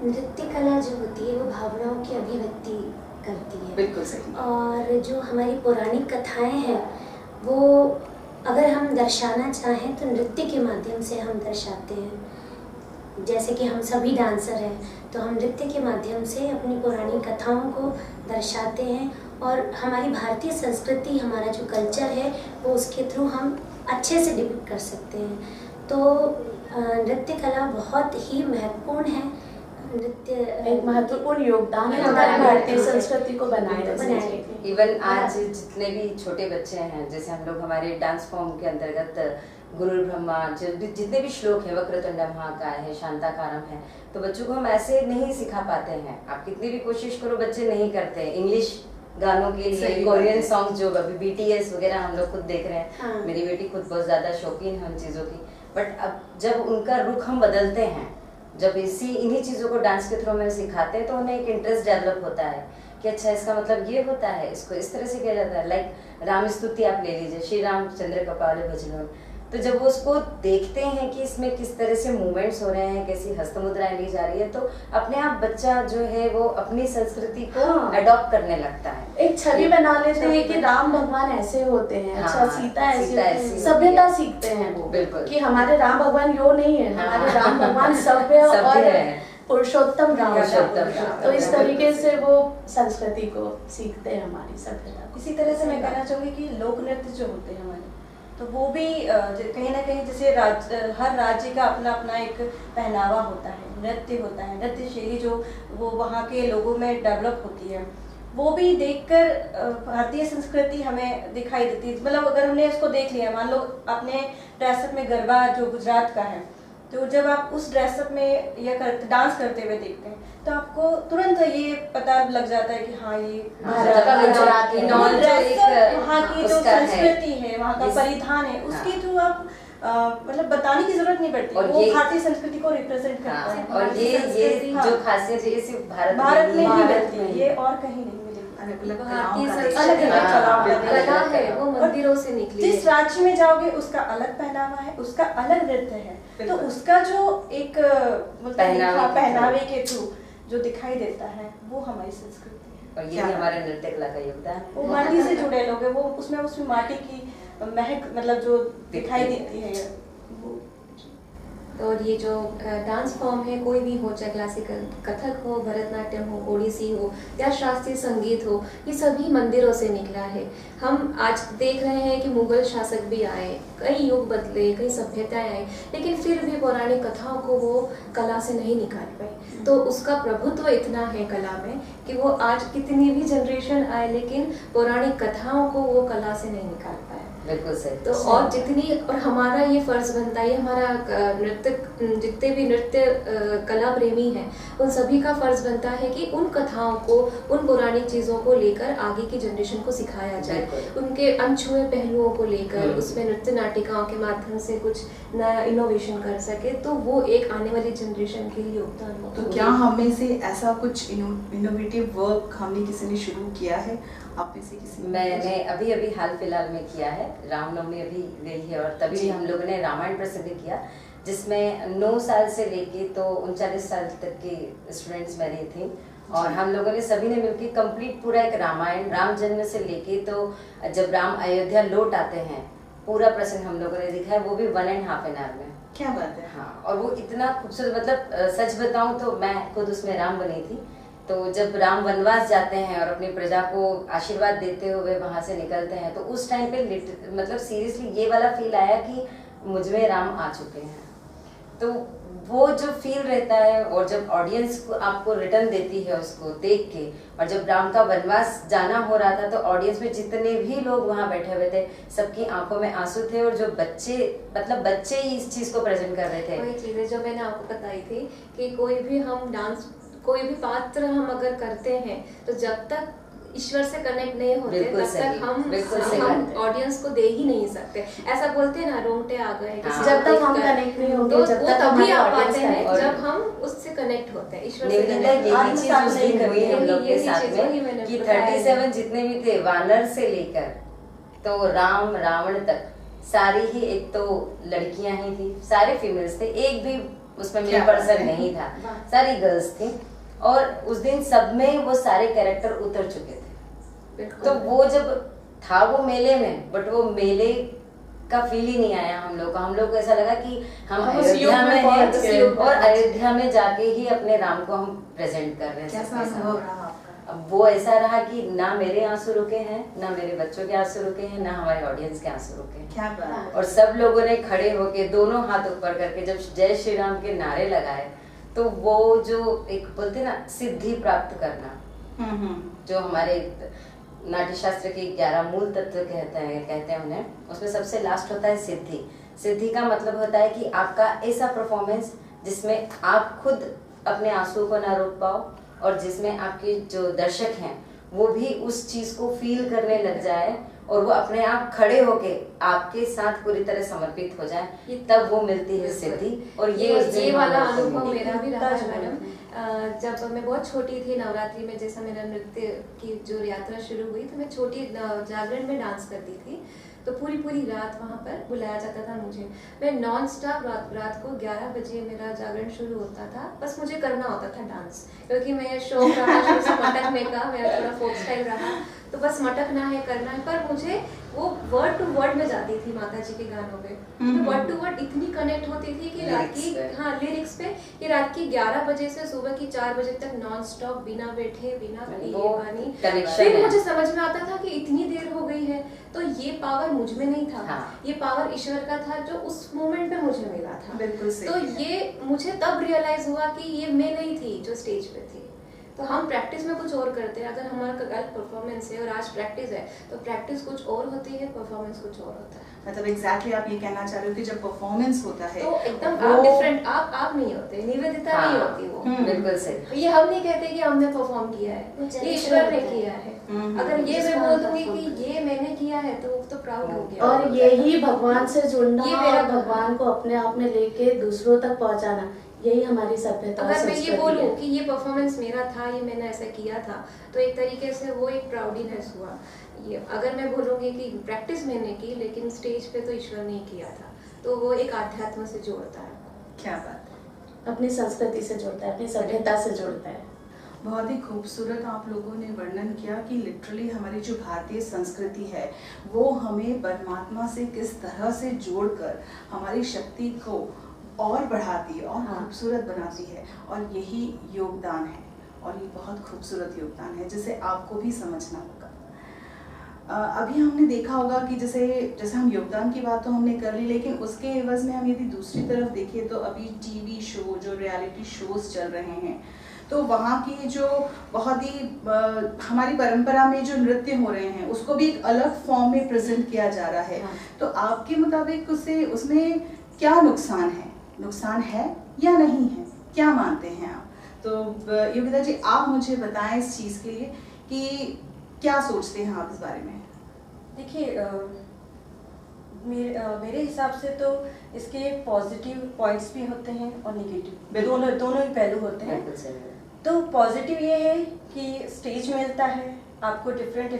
नृत्य कला जो होती है वो भावनाओं की अभिव्यक्ति करती है। बिल्कुल सही। और जो हमारी पौराणिक कथाएं हैं वो अगर हम दर्शाना चाहें तो नृत्य के माध्यम से हम दर्शाते हैं। जैसे कि हम सभी डांसर हैं तो हम नृत्य के माध्यम से अपनी पौराणिक कथाओं को दर्शाते हैं, और हमारी भारतीय संस्कृति, हमारा जो कल्चर है वो उसके थ्रू हम अच्छे से डिपिक्ट कर सकते हैं। तो नृत्य कला बहुत ही महत्वपूर्ण है। नृत्य एक महत्वपूर्ण योगदान है हमारी भारतीय संस्कृति को बनाए रखने। इवन आज जितने भी छोटे बच्चे हैं, जैसे हम लोग हमारे डांस फॉर्म के अंतर्गत गुरु ब्रह्मा, जितने भी श्लोक है, वक्रतुंड महाकाय है, शांताकारम है, तो बच्चों को हम ऐसे नहीं सिखा पाते हैं। आप कितनी भी कोशिश करो बच्चे नहीं करते। इंग्लिश गानों के लिए कोरियन सॉन्ग जो अभी BTS वगैरह हम लोग खुद देख रहे हैं। हाँ। मेरी बेटी खुद बहुत ज्यादा शौकीन है उन चीजों की, बट अब जब उनका रुख हम बदलते हैं, जब इन्हीं चीजों को डांस के थ्रू में सिखाते हैं तो उन्हें एक इंटरेस्ट डेवलप होता है कि अच्छा इसका मतलब ये होता है, इसको इस तरह से किया जाता है। लाइक राम स्तुति आप ले लीजिए, श्री रामचंद्र कपाले भजन, तो जब वो उसको देखते हैं कि इसमें किस तरह से मूवमेंट्स हो रहे हैं, कैसी हस्तमुद्राएं ली जा रही है, तो अपने आप बच्चा जो है वो अपनी संस्कृति को अडॉप्ट करने लगता है। एक छवि बना लेते हैं कि राम भगवान ऐसे होते हैं, अच्छा सीता ऐसी, सभ्यता सीखते हैं वो, बिल्कुल, कि हमारे राम भगवान यो नहीं है, हमारे राम भगवान सभ्य और पुरुषोत्तम राम। तो इस तरीके से वो संस्कृति को सीखते हैं, हमारी सभ्यता। इसी तरह से मैं कहना चाहूँगी कि लोक नृत्य जो होते हैं हमारे, तो वो भी कहीं ना कहीं जैसे हर राज्य का अपना अपना एक पहनावा होता है, नृत्य होता है, नृत्य शैली जो वो वहाँ के लोगों में डेवलप होती है, वो भी देखकर भारतीय संस्कृति हमें दिखाई देती है। मतलब अगर हमने इसको देख लिया, मान लो अपने ड्रेसअप में गरबा जो गुजरात का है, तो जब आप उस ड्रेसअप में या डांस करते हुए देखते हैं तो आपको तुरंत ये पता लग जाता है कि हाँ ये वहाँ की जो संस्कृति है, वहाँ का परिधान है, उसके थ्रू आप मतलब बताने की जरूरत नहीं पड़ती, वो भारतीय संस्कृति को रिप्रेजेंट करता है। और ये जो खासियत है सिर्फ भारत में ही मिलती है, ये और कहीं नहीं मिलेगी। कला है वो मंदिरों से निकली। जिस राज्य में जाओगे उसका अलग पहनावा है, उसका अलग नृत्य है, तो उसका जो एक पहनावे के थ्रू जो दिखाई देता है वो हमारी संस्कृति है। और ये हमारे नृत्य कला का योगदान। वो माटी से जुड़े लोग हैं, वो उसमें माटी की महक मतलब जो दिखाई देती है वो। और ये जो डांस फॉर्म है, कोई भी हो, चाहे क्लासिकल कथक हो, भरतनाट्यम हो, ओडिसी हो या शास्त्रीय संगीत हो, ये सभी मंदिरों से निकला है। हम आज देख रहे हैं कि मुगल शासक भी आए, कई युग बदले, कई सभ्यताएं आई, लेकिन फिर भी पौराणिक कथाओं को वो कला से नहीं निकाल पाए। तो उसका प्रभुत्व इतना है कला में कि वो आज कितनी भी जनरेशन आए लेकिन पौराणिक कथाओं को वो कला से नहीं निकाल पाए। बिल्कुल सही। तो और जितनी और हमारा ये फर्ज बनता है, हमारा नृत्य, जितने भी नृत्य कला प्रेमी हैं उन सभी का फर्ज बनता है कि उन कथाओं को, उन पौराणिक चीज़ों को लेकर आगे की जनरेशन को सिखाया जाए, उनके अनछुए पहलुओं को लेकर उसमें नृत्य नाटिकाओं के माध्यम से कुछ नया इनोवेशन कर सके, तो वो एक आने वाली जनरेशन के लिए योगदान हो। तो क्या हमें से ऐसा कुछ इनोवेटिव वर्क हमने किसी ने शुरू किया है? आप में से किसी? मैंने अभी हाल फिलहाल में किया है, रामनवमी अभी गई है और तभी हम लोगों ने रामायण प्रसिद्ध किया, जिसमें 9 साल से लेके तो 39 साल तक की स्टूडेंट्स मेरी थी, और हम लोगों ने सभी ने मिलकर कंप्लीट पूरा एक रामायण, राम जन्म से लेके तो जब राम अयोध्या लौट आते हैं, पूरा प्रसंग हम लोगों ने दिखा है, वो भी 1.5 आवर में। क्या बात है। हाँ, और वो इतना खूबसूरत, मतलब सच बताऊं तो मैं खुद उसमें राम बनी थी, तो जब राम वनवास जाते हैं और अपनी प्रजा को आशीर्वाद देते हुए वहां से निकलते हैं, तो उस टाइम पे मतलब सीरियसली ये वाला फील आया कि मुझ में राम आ चुके हैं। तो वो जो फील रहता है, और जब ऑडियंस को आपको रिटर्न देती है उसको देख के, और जब राम का वनवास जाना हो रहा था तो ऑडियंस में जितने भी लोग वहां बैठे हुए थे सबकी आंखों में आंसू थे, और जो बच्चे मतलब बच्चे ही इस चीज को प्रेजेंट कर रहे थे। वही चीज़ें जो मैंने आपको बताई थी कि कोई भी हम डांस, कोई भी पात्र हम अगर करते हैं तो जब तक ईश्वर से कनेक्ट नहीं होते बिल्कुल तब सही, तक बिल्कुल सही बात हम है। ऑडियंस को दे ही नहीं सकते। ऐसा बोलते हैं ना, रोंगटे आ गए किसी हाँ। को जब तक हम देखकर। कनेक्ट नहीं होंगे, तो जब वो तक तभी हमारे आ audience पाते हैं connect जब हम उससे कनेक्ट होते हैं, ईश्वर से निवेदिता, connect यही होते हैं। चीज उस दिन हुई हम लोग के यही साथ चीज़ वही में मैंने कि बताया है। 37 जितने भी थे, वानर से लेकर तो राम रावण तक, सारी ही एक तो लड़कियां ही थी, सारे फीमेल्स थे, एक भी उसमें मेल पर्सन नहीं था, सारी गर्ल्स थी। और उस दिन सब में वो सारे कैरेक्टर उतर चुके थे। तो वो जब था वो मेले में, बट वो मेले का फील ही नहीं आया हम लोग को। हम लोग को ऐसा लगा कि हम उस युग अयोध्या में में पहुंच गए। हैं और अयोध्या में जाके ही अपने राम को हम प्रेजेंट कर रहे हैं कैसा सबके अनुभव सामने। रहा आपका? अब वो ऐसा रहा कि ना मेरे आंसू रुके हैं, ना मेरे बच्चों के आंसू रुके हैं, ना हमारे ऑडियंस के आंसू रुके हैं। क्या बात। और सब लोगों ने खड़े होके दोनों हाथ ऊपर करके जब जय श्री राम के नारे लगाए, तो वो जो एक बोलते ना सिद्धि प्राप्त करना, जो हमारे नाट्य शास्त्र के 11 मूल तत्व कहते हैं उन्हें, उसमें सबसे लास्ट होता है सिद्धि। सिद्धि का मतलब होता है कि आपका ऐसा परफॉर्मेंस जिसमें आप खुद अपने आंसू को ना रोक पाओ, और जिसमें आपके जो दर्शक हैं वो भी उस चीज को फील करने लग जाए, और वो अपने आप खड़े होके आपके साथ पूरी तरह समर्पित हो जाए, तब वो मिलती है सिद्धि। और ये वाला अनुभव मेरा भी रहा है मैडम। जब मैं बहुत छोटी थी, नवरात्रि में जैसा मेरा नृत्य की जो यात्रा शुरू हुई, तो मैं छोटी जागरण में डांस करती थी। तो पूरी रात वहाँ पर बुलाया जाता था मुझे। मैं नॉन स्टॉप रात को 11 बजे मेरा जागरण शुरू होता था, बस मुझे करना होता था डांस, क्योंकि मैं शौक रहा शुरू से मटकने का, मेरा थोड़ा फोक स्टाइल रहा, तो बस मटकना है, करना है। पर मुझे वो वर्ड टू वर्ड में जाती थी माता जी के गानों में, तो वर्ड टू वर्ड इतनी कनेक्ट होती थी कि रात की लिरिक्स पे कि रात की 11 बजे से सुबह की 4 बजे तक नॉन स्टॉप बिना बैठे बिना पिए पानी। फिर मुझे समझ में आता था कि इतनी देर हो गई है, तो ये पावर मुझ में नहीं था। हाँ। ये पावर ईश्वर का था जो उस मोमेंट पे मुझे मिला था। बिल्कुल सही। तो ये मुझे तब रियलाइज हुआ कि ये मैं नहीं थी जो स्टेज पे थी। तो हम प्रैक्टिस में कुछ और करते हैं। अगर हमारा कल परफॉर्मेंस है और आज प्रैक्टिस है, तो प्रैक्टिस कुछ और होती है, परफॉर्मेंस कुछ और होता है। मतलब एग्जैक्टली आप ये कहना चाह रहे हो कि जब परफॉर्मेंस होता है तो एकदम आप डिफरेंट, आप नहीं होते, निवेदिता नहीं होती वो। बिल्कुल सही। ये हम नहीं कहते कि हमने परफॉर्म किया है, ये ईश्वर ने किया है। अगर ये मैं बोल दूंगी कि ये मैंने किया है तो प्राउड हो गया। और यही भगवान से जुड़ना, ये मेरा और भगवान को अपने आप में लेके दूसरों तक पहुंचाना, यही हमारी सभ्यता और अगर मैं ये संस्कृति बोलूं है। कि ये परफॉर्मेंस मेरा था, ये मैंने ऐसा किया था, तो एक तरीके से वो एक प्राउडीनेस हुआ। ये अगर मैं बोलूँगी कि प्रैक्टिस मैंने की, लेकिन स्टेज पे तो ईश्वर ने किया था, तो वो एक आध्यात्म से जोड़ता है। क्या बात है। अपनी संस्कृति से जोड़ता है, अपनी सभ्यता से जोड़ता है। बहुत ही खूबसूरत आप लोगों ने वर्णन किया कि लिटरली हमारी जो भारतीय संस्कृति है वो हमें परमात्मा से किस तरह से जोड़कर हमारी शक्ति को और बढ़ाती है और खूबसूरत बनाती है, और यही योगदान है, और ये बहुत खूबसूरत योगदान है जिसे आपको भी समझना होगा। अभी हमने देखा होगा कि जैसे हम योगदान की बात तो हमने कर ली, लेकिन उसके एवज में हम यदि दूसरी तरफ देखें तो अभी टीवी शो, जो रियलिटी शोज चल रहे हैं, तो वहाँ की जो बहुत ही हमारी परंपरा में जो नृत्य हो रहे हैं उसको भी एक अलग फॉर्म में प्रेजेंट किया जा रहा है। तो आपके मुताबिक उसमें क्या नुकसान है या नहीं है, क्या मानते हैं आप? तो योगिता जी, आप मुझे बताएं इस चीज़ के लिए कि क्या सोचते हैं आप इस बारे में? देखिए, मेरे हिसाब से तो इसके पॉजिटिव पॉइंट्स भी होते हैं और निगेटिव, दोनों ही पहलू होते हैं। तो पॉजिटिव ये है कि स्टेज मिलता है, आपको डिफरेंट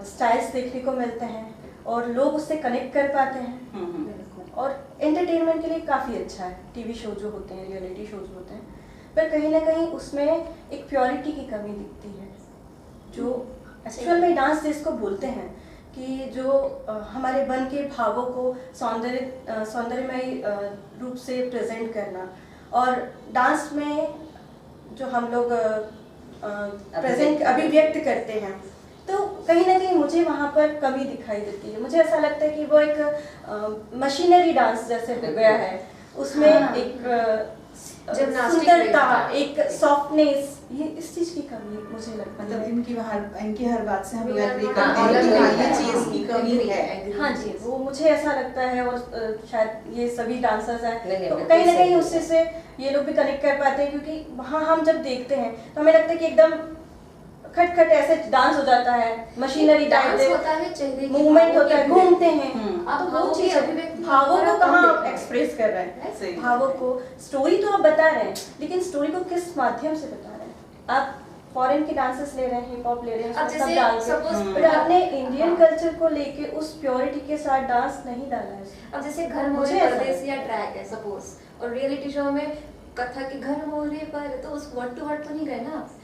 स्टाइल्स देखने को मिलते हैं और लोग उससे कनेक्ट कर पाते हैं, और एंटरटेनमेंट के लिए काफ़ी अच्छा है। टीवी शो जो होते हैं, रियलिटी शोज होते हैं, पर कहीं ना कहीं उसमें एक प्योरिटी की कमी दिखती है, जो एक्चुअल में डांस जिसको बोलते हैं कि जो हमारे मन के भावों को सौंदर्यमय रूप से प्रेजेंट करना। और डांस में जो हम लोग प्रेजेंट अभिव्यक्त करते हैं, तो कहीं ना कहीं मुझे वहाँ पर कमी दिखाई देती है। मुझे ऐसा लगता है कि वो एक मशीनरी डांस जैसे हो गया है, उसमें एक सुंदरता, एक सॉफ्टनेस, ये इस चीज की कमी मुझे लगता है। मतलब इनकी हर बात से हम एग्री करते हैं कि हाँ, ये चीज की कमी है। हाँ जी, वो मुझे ऐसा लगता है, और शायद ये सभी डांसर्स हैं नहीं, तो बिल्कुल कहीं ना सही कहीं है। उससे से ये लोग भी कनेक्ट कर पाते हैं, क्योंकि वहाँ हम जब देखते हैं तो हमें लगता है कि एकदम खट ऐसे डांस हो जाता है, मशीनरी डांस टाइप होता है, चेहरे की मूवमेंट भावों होता है, की घूमते हैं, आप तो वो भावों की चीज अभिव्यक्ति भावों को कम कहाँ देखते आप हैं। एक्सप्रेस कर रहे हैं, सही। भावों को स्टोरी तो आप बता रहे हैं, लेकिन स्टोरी को किस माध्यम से बता रहे हैं। आप फॉरेन के डांसेस ले रहे हैं, हिप हॉप ले रहे हैं, अब उसमें सब जैसे डाल के, suppose- बट आपने इंडियन कल्चर को लेके उस प्योरिटी के साथ डांस नहीं डाला है। अब जैसे घर मुझे मोरे ऐसा परदेसी या ट्रैक है सपोज, और रियलिटी शो में कथक के घर मोरे पर, तो उस वर्ड टू वर्ड तो नहीं गए ना आप।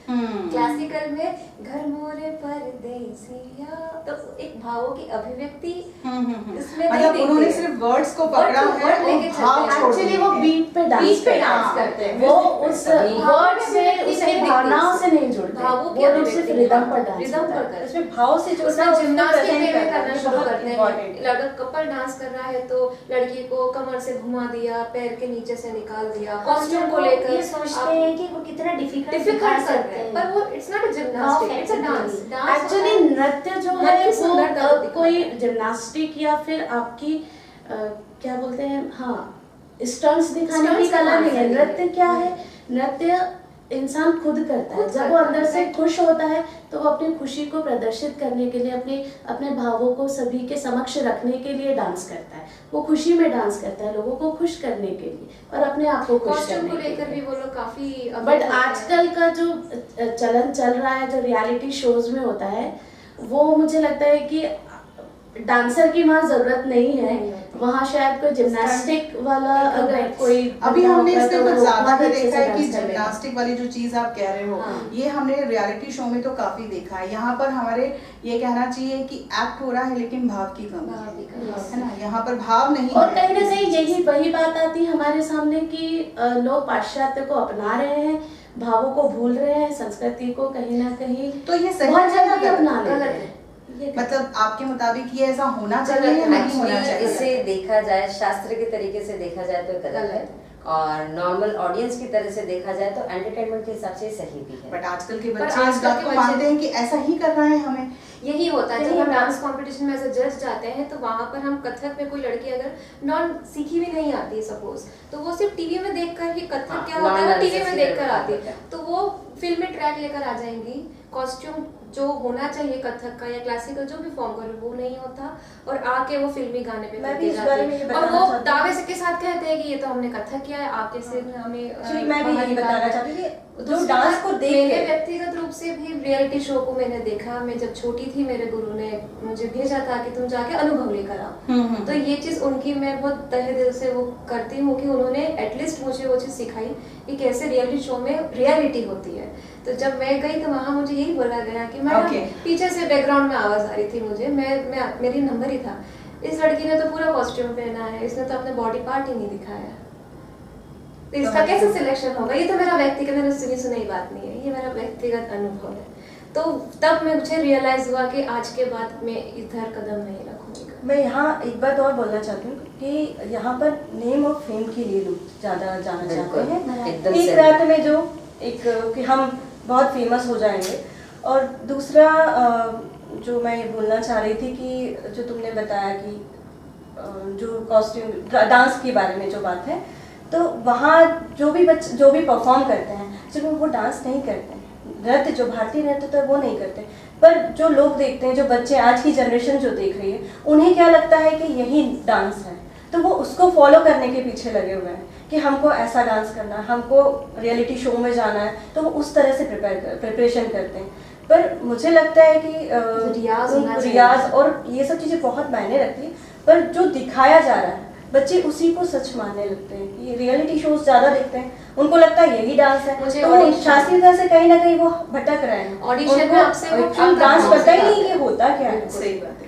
क्लासिकल में घर मोरे परदेसिया, तो एक भावों की अभिव्यक्ति इसमें नहीं मतलब दिखती उन्होंने है। सिर्फ वर्ड्स को पकड़ा Word to है word लेके और भाव चलते हैं। छोड़ एक्चुअली दिए वो हैं। बीट पे डांस बीट पे करते डांस हैं। करते हैं। वो उस वर्ड से उसकी भावनाओं से नहीं जुड़ते, भावों की वो अभिव्यक्ति सिर्फ रिदम पर डांस रिदम होता पर है। करते हैं। इसमें भाव से जुड़ना, उसमें उसको जिम्नास्टिक present वे में करना करना है, शुरू बहुत करते important हैं। लड़का कपल डांस कर रहा है तो लड़की को कमर से घुमा दिया, पैर के नीचे से निकाल दिया, कॉस्ट्यूम को लेकर ये सोचते हैं कि वो कितना डिफिकल्ट डिफिकल्ट करते हैं, पर वो it's not a gymnastic, it's a dance. Actually नृत्य जो है नृत्य सुंदरता को वो दिखाता कोई है। जिम्नास्टिक या फिर आपकी क्या बोलते हैं, हाँ, स्टंट्स दिखाने की Stunts कला नहीं है। दिखाने नृत्य क्या है, नृत्य इंसान खुद करता है। खुद जब वो करता अंदर है, से right. खुश होता है तो वो अपनी खुशी को प्रदर्शित करने के लिए, अपने भावों को सभी के समक्ष रखने के लिए डांस करता है। वो खुशी में डांस करता है, लोगों को खुश करने के लिए और अपने आप को खुश कॉस्ट्यूम करने को के लेकर भी लिए। वो लोग काफी बट आजकल का जो चलन चल रहा है, जो रियलिटी शोज में होता है, वो मुझे लगता है कि डांसर की वहाँ जरूरत नहीं है। वहाँ शायद कोई जिम्नास्टिक वाला अगर कोई अभी बंदा हमने होगा इसमें तो कुछ वो ज्यादा बहुत ही अच्छे देखा से है कि डांस करेगा। जिम्नास्टिक वाली जो चीज आप कह रहे हो, हाँ। ये हमने रियलिटी शो में तो काफी देखा है। यहाँ पर हमारे ये कहना चाहिए कि एक्ट हो रहा है लेकिन भाव की कमी भाव की कमी है ना, यहाँ पर भाव नहीं और है। कहीं ना कहीं यही वही बात आती है हमारे सामने कि लोग पाश्चात्य को अपना रहे हैं, भावों को भूल रहे हैं, संस्कृति को कहीं ना कहीं तो ये सही बहुत है जगह या ही अपना गलत लेते है? हैं। ये मतलब आपके मुताबिक ये ऐसा होना चाहिए या नहीं होना एक्चुअली चाहिए? इसे देखा जाए शास्त्र के तरीके से देखा जाए तो गलत है, और नॉर्मल ऑडियंस की तरह से देखा जाए तो एंटरटेनमेंट के हिसाब से सही भी है। बट आजकल के पर बच्चे इस आजकल बात के को बच्चे- मानते हैं कि ऐसा ही कर रहे हैं हमें। यही होता है। यही जब हम होता है। डांस कंपटीशन में एज अ जज जाते हैं तो वहाँ पर हम कथक में कोई लड़की अगर नॉन सीखी भी नहीं आती है सपोज, तो वो सिर्फ टीवी में देखकर ही कथक हाँ, क्या होता है वो non-analysis टीवी में ही देखकर आती होता है, है। तो वो फिल्म में ट्रैक लेकर आ जाएंगी। कॉस्ट्यूम जो होना चाहिए कथक का या क्लासिकल जो भी फॉर्म करे वो नहीं होता, और आके वो फिल्मी गाने पे मैं करके भी इस जाती बारे है। में ये और बताना वो चाहती हूँ। दावे से के साथ कहते हैं कि ये तो हमने कथक किया है, आपके से हमें एक्चुअली मैं भी बाहर यही निकालना बताना है। चाहती थी जो दूसरी डांस बात, को देख मैंने के व्यक्तिगत रूप से भी रियलिटी शो को मैंने देखा। मैं जब छोटी थी मेरे गुरु ने मुझे भेजा था कि तुम जाके अनुभव लेकर आओ, तो ये चीज उनकी मैं बहुत तहे दिल से वो करती हूँ कि उन्होंने एटलीस्ट मुझे वो चीज सिखाई कि कैसे रियलिटी शो में रियलिटी होती है। तो जब मैं गई तो वहाँ मुझे यही बोला गया कि मैडम Okay. पीछे से बैकग्राउंड में आवाज आ रही थी मुझे, मैं मेरी नंबर ही था, इस लड़की ने तो पूरा कॉस्ट्यूम पहना है, इसने तो अपने बॉडी पार्ट ही नहीं दिखाया, तो इसका कैसे सिलेक्शन होगा? ये तो मेरा व्यक्तिगत, मैंने सुनी सुनाई बात नहीं है, ये मेरा व्यक्तिगत अनुभव है। तो तब मुझे रियलाइज हुआ कि आज के बाद मैं इधर कदम नहीं रखूंगी। मैं यहाँ एक बात और बोलना चाहती हूँ कि यहाँ पर नेम और फेम के लिए लोग ज़्यादा जाना चाहते हैं। एकदम एक सही। रात में जो एक कि हम बहुत फेमस हो जाएंगे, और दूसरा जो मैं ये बोलना चाह रही थी कि जो तुमने बताया कि जो कॉस्ट्यूम डांस के बारे में जो बात है, तो वहाँ जो भी परफॉर्म करते हैं चलो वो डांस नहीं करते हैं, नृत्य जो भारतीय नृत्य तो वो नहीं करते, पर जो लोग देखते हैं, जो बच्चे आज की जनरेशन जो देख रही है, उन्हें क्या लगता है कि यही डांस है, तो वो उसको फॉलो करने के पीछे लगे हुए हैं कि हमको ऐसा डांस करना है, हमको रियलिटी शो में जाना है, तो वो उस तरह से प्रिपरेशन करते हैं। पर मुझे लगता है कि रियाज और ये सब चीज़ें बहुत मायने रखती है, पर जो दिखाया जा रहा है बच्चे उसी को सच मानने लगते हैं कि रियलिटी शोज ज़्यादा देखते हैं, उनको लगता है यही डांस है, मुझे तो वो audition- शास्त्रीयता से कहीं ना कहीं वो भटक रहे हैं। Audition में उनको आपसे वो actual आपका डांस कौन पता ही सी नहीं बात कि होता क्या है। सही बात है।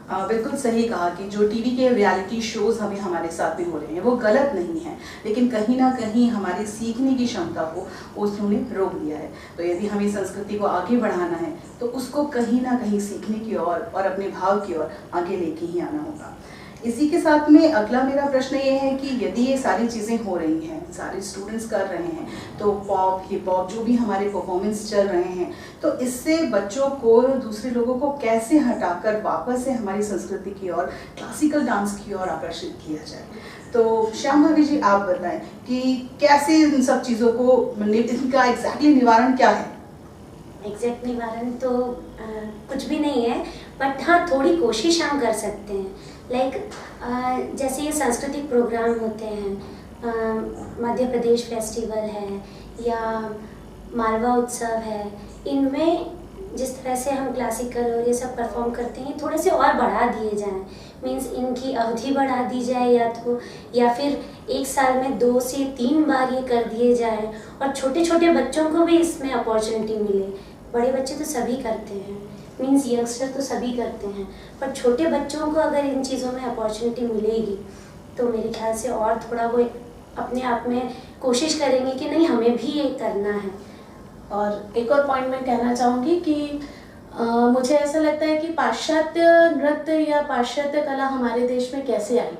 बिल्कुल सही कहा कि जो टीवी के रियलिटी शोज हमें हमारे साथ भी हो रहे हैं वो गलत नहीं है, लेकिन कहीं ना कहीं हमारी सीखने की क्षमता को उन्होंने रोक दिया है। तो यदि हमें संस्कृति को आगे बढ़ाना है तो उसको कहीं ना कहीं सीखने की ओर और अपने भाव की ओर आगे लेके ही आना होगा। इसी के साथ में अगला मेरा प्रश्न ये है कि यदि ये सारी चीज़ें हो रही हैं, सारे स्टूडेंट्स कर रहे हैं, तो पॉप हिप हॉप जो भी हमारे परफॉर्मेंस चल रहे हैं, तो इससे बच्चों को दूसरे लोगों को कैसे हटाकर वापस से हमारी संस्कृति की ओर, क्लासिकल डांस की ओर आकर्षित किया जाए? तो श्याम भाभी जी आप बताएं कि कैसे इन सब चीज़ों को, इनका एग्जैक्टली निवारण क्या है? एग्जैक्ट निवारण तो कुछ भी नहीं है, बट हाँ थोड़ी कोशिश हम कर सकते हैं। लाइक जैसे ये सांस्कृतिक प्रोग्राम होते हैं, मध्य प्रदेश फेस्टिवल है या मालवा उत्सव है, इनमें जिस तरह से हम क्लासिकल और ये सब परफॉर्म करते हैं थोड़े से और बढ़ा दिए जाएं। मीन्स इनकी अवधि बढ़ा दी जाए या फिर एक साल में 2 से 3 बार ये कर दिए जाएं, और छोटे छोटे बच्चों को भी इसमें अपॉर्चुनिटी मिले। बड़े बच्चे तो सभी करते हैं, मीन्स यंगस्टर तो सभी करते हैं, पर छोटे बच्चों को अगर इन चीज़ों में अपॉर्चुनिटी मिलेगी तो मेरे ख्याल से और थोड़ा वो अपने आप में कोशिश करेंगे कि नहीं हमें भी ये करना है। और एक और पॉइंट मैं कहना चाहूँगी कि मुझे ऐसा लगता है कि पाश्चात्य नृत्य या पाश्चात्य कला हमारे देश में कैसे आई,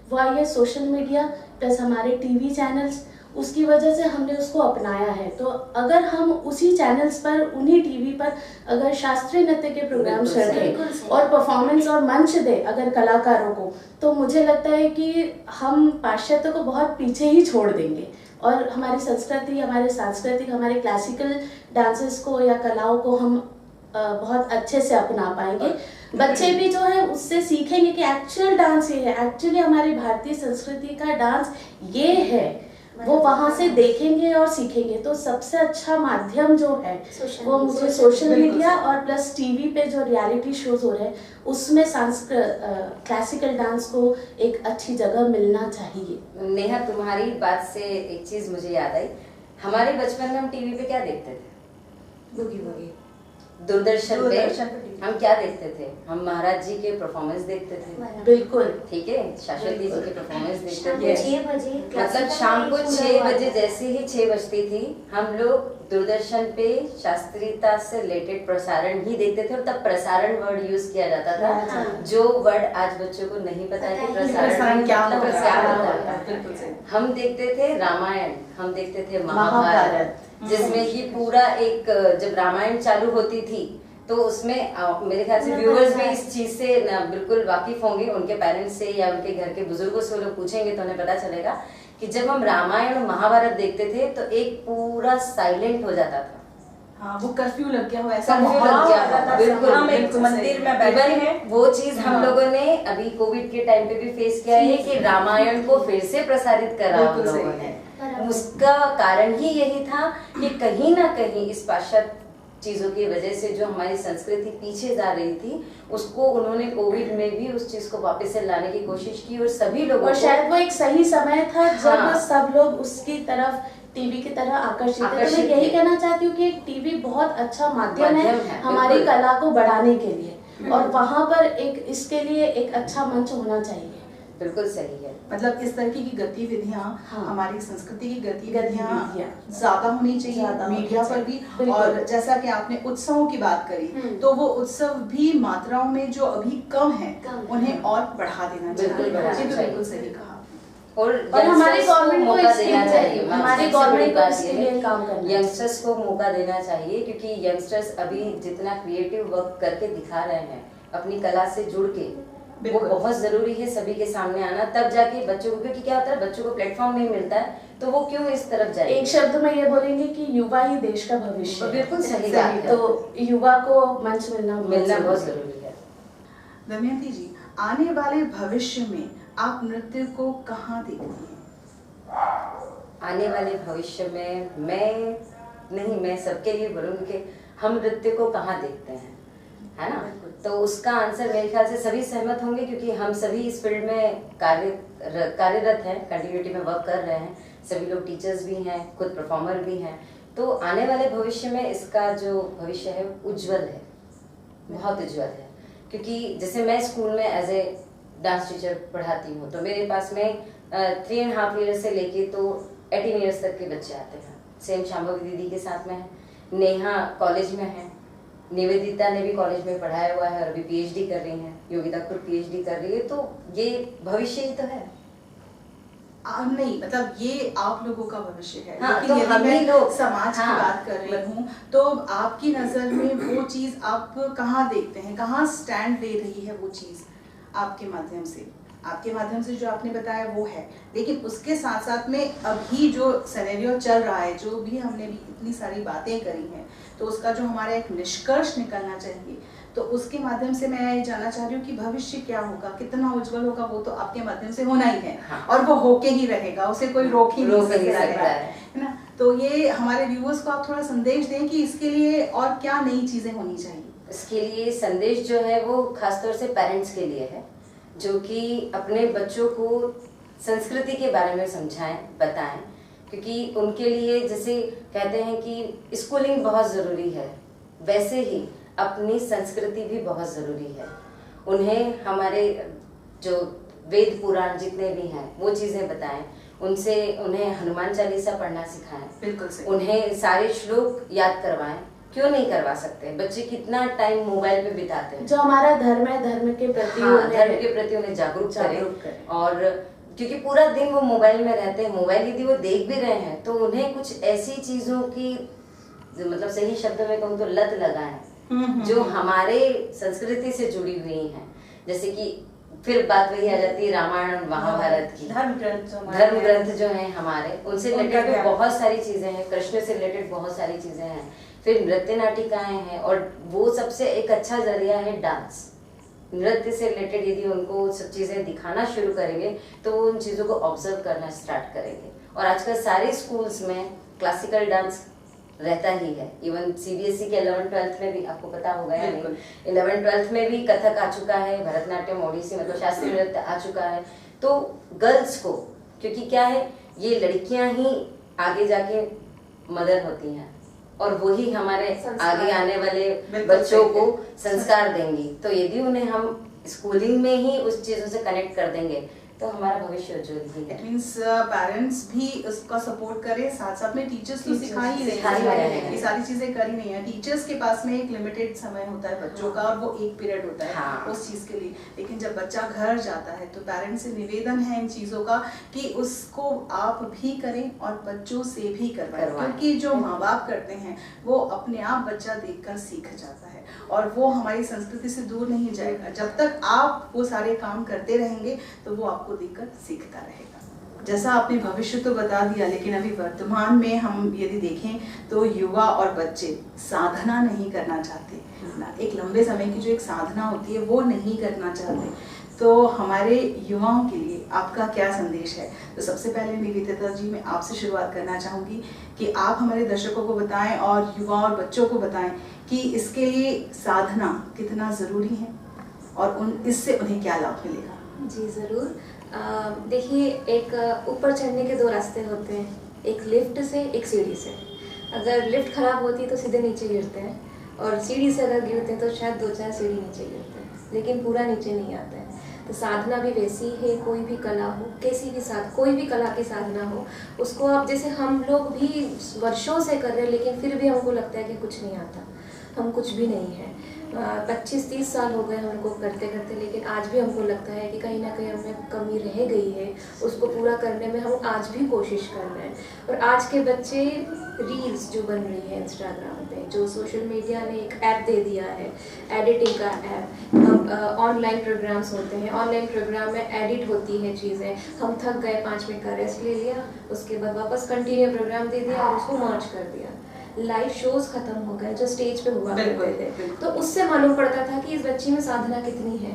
वो आई है सोशल मीडिया प्लस हमारे टीवी चैनल्स, उसकी वजह से हमने उसको अपनाया है। तो अगर हम उसी चैनल्स पर, उन्हीं टीवी पर अगर शास्त्रीय नृत्य के प्रोग्राम चल रहे और परफॉर्मेंस और मंच दे अगर कलाकारों को, तो मुझे लगता है कि हम पाश्चात्य को बहुत पीछे ही छोड़ देंगे और हमारी संस्कृति, हमारे सांस्कृतिक, हमारे क्लासिकल डांसेस को या कलाओं को हम बहुत अच्छे से अपना पाएंगे। बच्चे भी जो है उससे सीखेंगे कि एक्चुअल डांस ये है, एक्चुअली हमारी भारतीय संस्कृति का डांस ये है, वो वहाँ से देखेंगे और सीखेंगे। तो सबसे अच्छा माध्यम जो है वो मुझे सोशल मीडिया और प्लस टीवी पे जो रियलिटी शोज हो रहे हैं उसमें क्लासिकल डांस को एक अच्छी जगह मिलना चाहिए। नेहा, तुम्हारी बात से एक चीज मुझे याद आई। हमारे बचपन में हम टीवी पे क्या देखते थे? Boogie woogie. दूरदर्शन पे हम क्या देखते थे? हम महाराज जी के परफॉर्मेंस देखते थे। बिल्कुल, ठीक है, शाश्वती जी के परफॉर्मेंस देखते थे। 6 बजे मतलब शाम को 6 बजे, जैसे ही 6 बजती थी हम लोग दूरदर्शन पे शास्त्रीयता से रिलेटेड प्रसारण ही देखते थे। और तब प्रसारण वर्ड यूज किया जाता था, जो वर्ड आज बच्चों को नहीं पता है कि प्रसारण क्या होता है। हम देखते थे रामायण, हम देखते थे महाभारत, जिसमें कि पूरा एक, जब रामायण चालू होती थी तो उसमें मेरे ख्याल से व्यूअर्स भी इस चीज से बिल्कुल वाकिफ होंगे, उनके पेरेंट्स से या उनके घर के बुजुर्गों से लोग पूछेंगे तो उन्हें पता चलेगा कि जब हम रामायण और महाभारत देखते थे तो एक पूरा साइलेंट हो जाता था। हाँ, वो कर्फ्यू लग गया हो, ऐसा कर्फ्यू लग गया था। बिल्कुल, हम एक मंदिर में बैठे हैं। वो चीज हम लोगों ने अभी कोविड के टाइम पे भी फेस किया है कि रामायण को फिर से प्रसारित करा हम लोगों ने। उसका कारण ही यही था कि कहीं ना कहीं इस पाश्चात्य चीजों की वजह से जो हमारी संस्कृति पीछे जा रही थी, उसको उन्होंने कोविड में भी उस चीज को वापस से लाने की कोशिश की और सभी लोगों और शायद वो एक सही समय था जब हाँ, सब लोग उसकी तरफ टीवी की तरह आकर्षित है। तो मैं यही कहना चाहती हूँ कि टीवी बहुत अच्छा माध्यम है हमारी कला को बढ़ाने के लिए, और वहाँ पर एक इसके लिए एक अच्छा मंच होना चाहिए। बिल्कुल सही है। मतलब इस तरह की गतिविधियाँ, हाँ, हमारी संस्कृति की गतिविधियाँ ज्यादा होनी चाहिए मीडिया पर भी। और जैसा कि आपने उत्सवों की बात करी, तो वो उत्सव भी मात्राओं में जो अभी कम है उन्हें और बढ़ा देना चाहिए। बिल्कुल सही कहा। और हमारी गवर्नमेंट को देना चाहिए, हमारी गवर्नमेंट को इसके लिए काम करना, यंगस्टर्स को मौका देना चाहिए, क्योंकि यंगस्टर्स अभी जितना क्रिएटिव वर्क करके दिखा रहे हैं अपनी कला से जुड़ के, वो बहुत जरूरी है सभी के सामने आना, तब जाके बच्चों को, क्योंकि क्या होता है बच्चों को प्लेटफॉर्म नहीं मिलता है तो वो क्यों इस तरफ जाए। एक शब्द में ये बोलेंगे कि युवा ही देश का भविष्य। बिल्कुल सही बात है। तो युवा को मंच मिलना बहुत जरूरी है। दमयंती जी, आने वाले भविष्य में आप नृत्य को कहाँ देखती हैं? आने वाले भविष्य में मैं सबके लिए बोलूँगी कि हम नृत्य को कहाँ देखते हैं, है ना? तो उसका आंसर मेरे ख्याल से सभी सहमत होंगे, क्योंकि हम सभी इस फील्ड में कार्यरत हैं, कंटिन्यूटी में वर्क कर रहे हैं। सभी लोग टीचर्स भी हैं, खुद परफॉर्मर भी हैं। तो आने वाले भविष्य में इसका जो भविष्य है उज्जवल है, बहुत उज्जवल है। क्योंकि जैसे मैं स्कूल में एज ए डांस टीचर पढ़ाती हूँ, तो मेरे पास में 3.5 ईयर्स से लेके तो 18 ईयर्स तक के बच्चे आते हैं। सेम शांभवी दीदी के साथ में है, नेहा कॉलेज में है, निवेदिता ने भी कॉलेज में पढ़ाया हुआ है और अभी पीएचडी कर रही हैं, योगिता खुद पीएचडी कर रही है। तो ये भविष्य ही तो है। नहीं, मतलब ये आप लोगों का भविष्य है। हाँ, लेकिन तो यदि हम ही मैं लोग समाज की बात कर रही हूँ, तो आपकी नज़र में वो चीज़ आप कहाँ देखते हैं, कहाँ स्टैंड ले रही है वो चीज़ आपके माध्यम से? आपके माध्यम से जो आपने बताया वो है, लेकिन उसके साथ साथ में अभी जो सिनेरियो चल रहा है, जो भी हमने भी इतनी सारी बातें करी हैं, तो उसका जो हमारा एक निष्कर्ष निकलना चाहिए, तो उसके माध्यम से मैं ये जानना चाह रही हूँ कि भविष्य क्या होगा, कितना उज्जवल होगा, वो तो आपके माध्यम से होना ही है। हाँ। और वो होके ही रहेगा, उसे कोई रोक ही नहीं सकता है ना। तो ये हमारे व्यूअर्स को आप थोड़ा संदेश दें कि इसके लिए और क्या नई चीजें होनी चाहिए। इसके लिए संदेश जो है वो खासतौर से पेरेंट्स के लिए है, जो कि अपने बच्चों को संस्कृति के बारे में समझाएं, बताएं, क्योंकि उनके लिए जैसे कहते हैं कि स्कूलिंग बहुत ज़रूरी है, वैसे ही अपनी संस्कृति भी बहुत ज़रूरी है। उन्हें हमारे जो वेद पुराण जितने भी हैं वो चीज़ें बताएं, उन्हें हनुमान चालीसा पढ़ना सिखाएं, बिल्कुल सही। उन्हें सारे श्लोक याद करवाएं। क्यों नहीं करवा सकते? बच्चे कितना टाइम मोबाइल पे बिताते हैं। जो हमारा धर्म है, धर्म के प्रति धर्म के प्रति उन्हें जागरूक करें। और क्योंकि पूरा दिन वो मोबाइल में रहते हैं, मोबाइल यदि वो देख भी रहे हैं तो उन्हें कुछ ऐसी चीजों की, मतलब सही शब्दों में कहूँ तो लत लगाएं जो हमारे संस्कृति से जुड़ी हुई हैं। जैसे कि फिर बात वही आ जाती है रामायण और महाभारत की, धर्म ग्रंथ जो हैं हमारे, उनसे रिलेटेड बहुत सारी चीजें हैं, कृष्ण से रिलेटेड बहुत सारी चीजें हैं। फिर नृत्य नाटिकाएं हैं, और वो सबसे एक अच्छा जरिया है डांस। नृत्य से रिलेटेड यदि उनको सब चीजें दिखाना शुरू करेंगे तो वो उन चीजों को ऑब्जर्व करना स्टार्ट करेंगे। और आजकल सारे स्कूल्स में क्लासिकल डांस रहता ही है। इवन सीबीएसई के 11th-12th में भी, आपको पता होगा या नहीं, 11th-12th में भी कथक आ चुका है, भरतनाट्यम, ओडिसी मतलब शास्त्रीय नृत्य आ चुका है। तो गर्ल्स को, क्योंकि क्या है, ये लड़कियां ही आगे जाके मदर होती हैं और वही हमारे आगे आने वाले बच्चों को संस्कार देंगी। तो यदि उन्हें हम स्कूलिंग में ही उस चीजों से कनेक्ट कर देंगे तो हमारा भविष्य उज्जवल ही है। इट मींस पेरेंट्स भी उसका सपोर्ट करें, साथ साथ में टीचर्स तो सिखा ही रहे हैं, ये सारी चीजें कर ही नहीं है। टीचर्स के पास में एक लिमिटेड समय होता है बच्चों का, और वो एक पीरियड होता है उस चीज के लिए। लेकिन जब बच्चा घर जाता है तो पेरेंट्स से निवेदन है इन चीजों का कि उसको आप भी करें और बच्चों से भी करवाएं, क्योंकि जो माँ बाप करते हैं वो अपने आप बच्चा देखकर सीख जाता है, और वो हमारी संस्कृति से दूर नहीं जाएगा। जब तक आप वो सारे काम करते रहेंगे तो वो आपको देखकर सीखता रहेगा। जैसा आपने भविष्य तो बता दिया, लेकिन अभी वर्तमान में हम यदि देखें तो युवा और बच्चे साधना नहीं करना चाहते ना, एक लंबे समय की जो एक साधना होती है वो नहीं करना चाहते। तो हमारे युवाओं के लिए आपका क्या संदेश है? तो सबसे पहले निवेदिता जी, मैं आपसे शुरुआत करना चाहूँगी कि आप हमारे दर्शकों को बताएं और युवा और बच्चों को बताएं कि इसके लिए साधना कितना ज़रूरी है और इससे उन्हें क्या लाभ मिलेगा। जी ज़रूर। देखिए, एक ऊपर चढ़ने के 2 रास्ते होते हैं, एक लिफ्ट से, एक सीढ़ी से। अगर लिफ्ट ख़राब होती है तो सीधे नीचे गिरते हैं, और सीढ़ी से अगर गिरते हैं तो शायद 2-4 सीढ़ी नीचे गिरते हैं, लेकिन पूरा नीचे नहीं आता है। तो साधना भी वैसी है, कोई भी कला हो, कैसी भी कोई भी कला की साधना हो, उसको आप, जैसे हम लोग भी वर्षों से कर रहे हैं लेकिन फिर भी हमको लगता है कि कुछ नहीं आता, हम कुछ भी नहीं है। 25-30 साल हो गए हमको करते करते, लेकिन आज भी हमको लगता है कि कहीं ना कहीं हमें कमी रह गई है, उसको पूरा करने में हम आज भी कोशिश कर रहे हैं। और आज के बच्चे रील्स जो बन रही है इंस्टाग्राम पे, जो सोशल मीडिया ने एक ऐप दे दिया है, एडिटिंग का ऐप, ऑनलाइन प्रोग्राम्स होते हैं, ऑनलाइन प्रोग्राम में एडिट होती है चीज़ें, हम थक गए 5 मिनट का रेस्ट ले लिया, उसके बाद वापस कंटिन्यू प्रोग्राम दे दिया और उसको लॉन्च कर दिया। लाइव शोज खत्म हो गए जो स्टेज पे हुआ करते थे, तो उससे मालूम पड़ता था कि इस बच्ची में साधना कितनी है।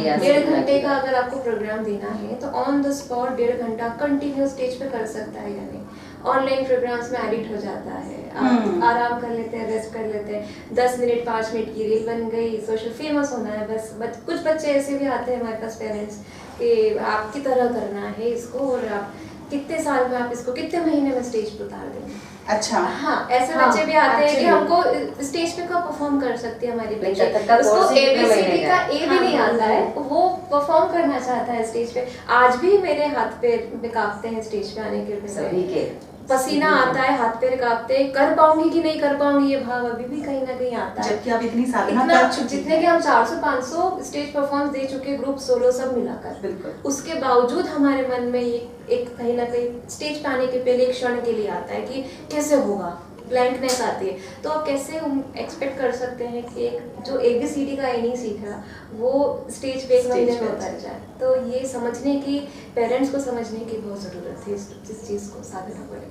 1.5 घंटे का अगर आपको प्रोग्राम देना है तो ऑन द स्पॉट 1.5 घंटा कंटिन्यू स्टेज पे कर सकता है या नहीं। ऑनलाइन प्रोग्राम्स में एडिट हो जाता है, आप आराम कर लेते हैं, रेस्ट कर लेते हैं, 10 मिनट 5 मिनट की रील बन गई, सोशल फेमस होना है बस। कुछ बच्चे ऐसे भी आते हैं हमारे पास पेरेंट्स कि आपकी तरह करना है इसको, और आप कितने साल में, आप इसको कितने महीने में स्टेज पर उतार देंगे। अच्छा। हाँ, ऐसे हाँ, बच्चे भी आते हैं कि actually। हमको स्टेज पे कब परफॉर्म कर सकती है हमारी नहीं, बच्ची, कथक का उसको course ही कितने ABCD महीने का का A भी नहीं आता है, वो परफॉर्म करना चाहता है स्टेज पे। आज भी मेरे हाथ पैर कांपते हैं स्टेज पे आने के सभी लिए, के पसीना आता है, हाथ पैर कांपते हैं, कर पाऊंगी कि नहीं कर पाऊंगी, ये भाव अभी भी कहीं ना कहीं आता है। जबकि आप इतनी साधना इतना कर चुकी जितने हैं। कि हम 400-500 स्टेज परफॉर्मेंस दे चुके, ग्रुप सोलो सब मिलाकर, बिल्कुल। उसके बावजूद हमारे मन में ये एक कहीं ना कहीं स्टेज पे आने के पहले एक क्षण के लिए आता है कि कैसे होगा, ब्लैंकनेस आती है। तो आप कैसे हम एक्सपेक्ट कर सकते हैं कि एक जो ABCD का ए नहीं सीख रहा वो स्टेज पे एक महीने में उतर जाए। तो ये समझने की, पेरेंट्स को समझने की बहुत ज़रूरत है इस चीज़ को, साधना पड़े।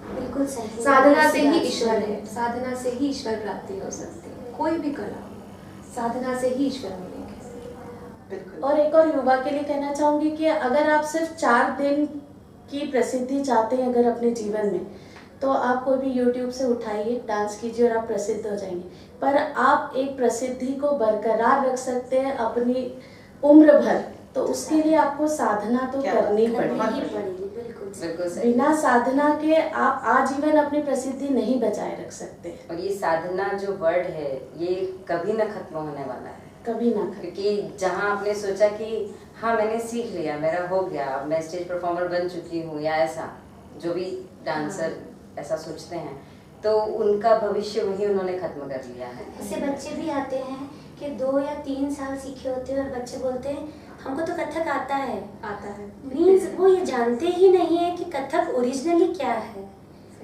बिल्कुल सही। साधना से ही बात ईश्वर सही है, साधना से ही ईश्वर प्राप्ति हो सकती है। कोई भी कला, साधना से ही ईश्वर मिलेंगे। बिल्कुल। और एक और युवा के लिए कहना चाहूंगी कि अगर आप सिर्फ 4 दिन की प्रसिद्धि चाहते हैं अगर अपने जीवन में, तो आप कोई भी YouTube से उठाइए, डांस कीजिए और आप प्रसिद्ध हो जाएंगे। पर आप एक प्रसिद्धि को बरकरार रख सकते हैं अपनी उम्र भर, तो उसके लिए आपको साधना तो करनी करनी पड़ेगी। ही पड़ेगी, बिल्कुल सही। बिल्कुल सही। बिना साधना के आप आजीवन अपनी प्रसिद्धि नहीं बचाए रख सकते, और ये साधना जो वर्ड है ये कभी ना खत्म होने वाला है, कभी ना करें। क्योंकि जहाँ आपने सोचा कि हाँ मैंने सीख लिया, मेरा हो गया, अब मैं स्टेज परफॉर्मर बन चुकी हूँ, या ऐसा जो भी डांसर ऐसा सोचते हैं, तो उनका भविष्य वही उन्होंने खत्म कर लिया है। ऐसे बच्चे भी आते हैं कि 2 या 3 साल सीखे होते हैं और बच्चे बोलते हैं हमको तो कथक आता है। मीन्स वो ये जानते ही नहीं है कि कथक ओरिजिनली क्या है,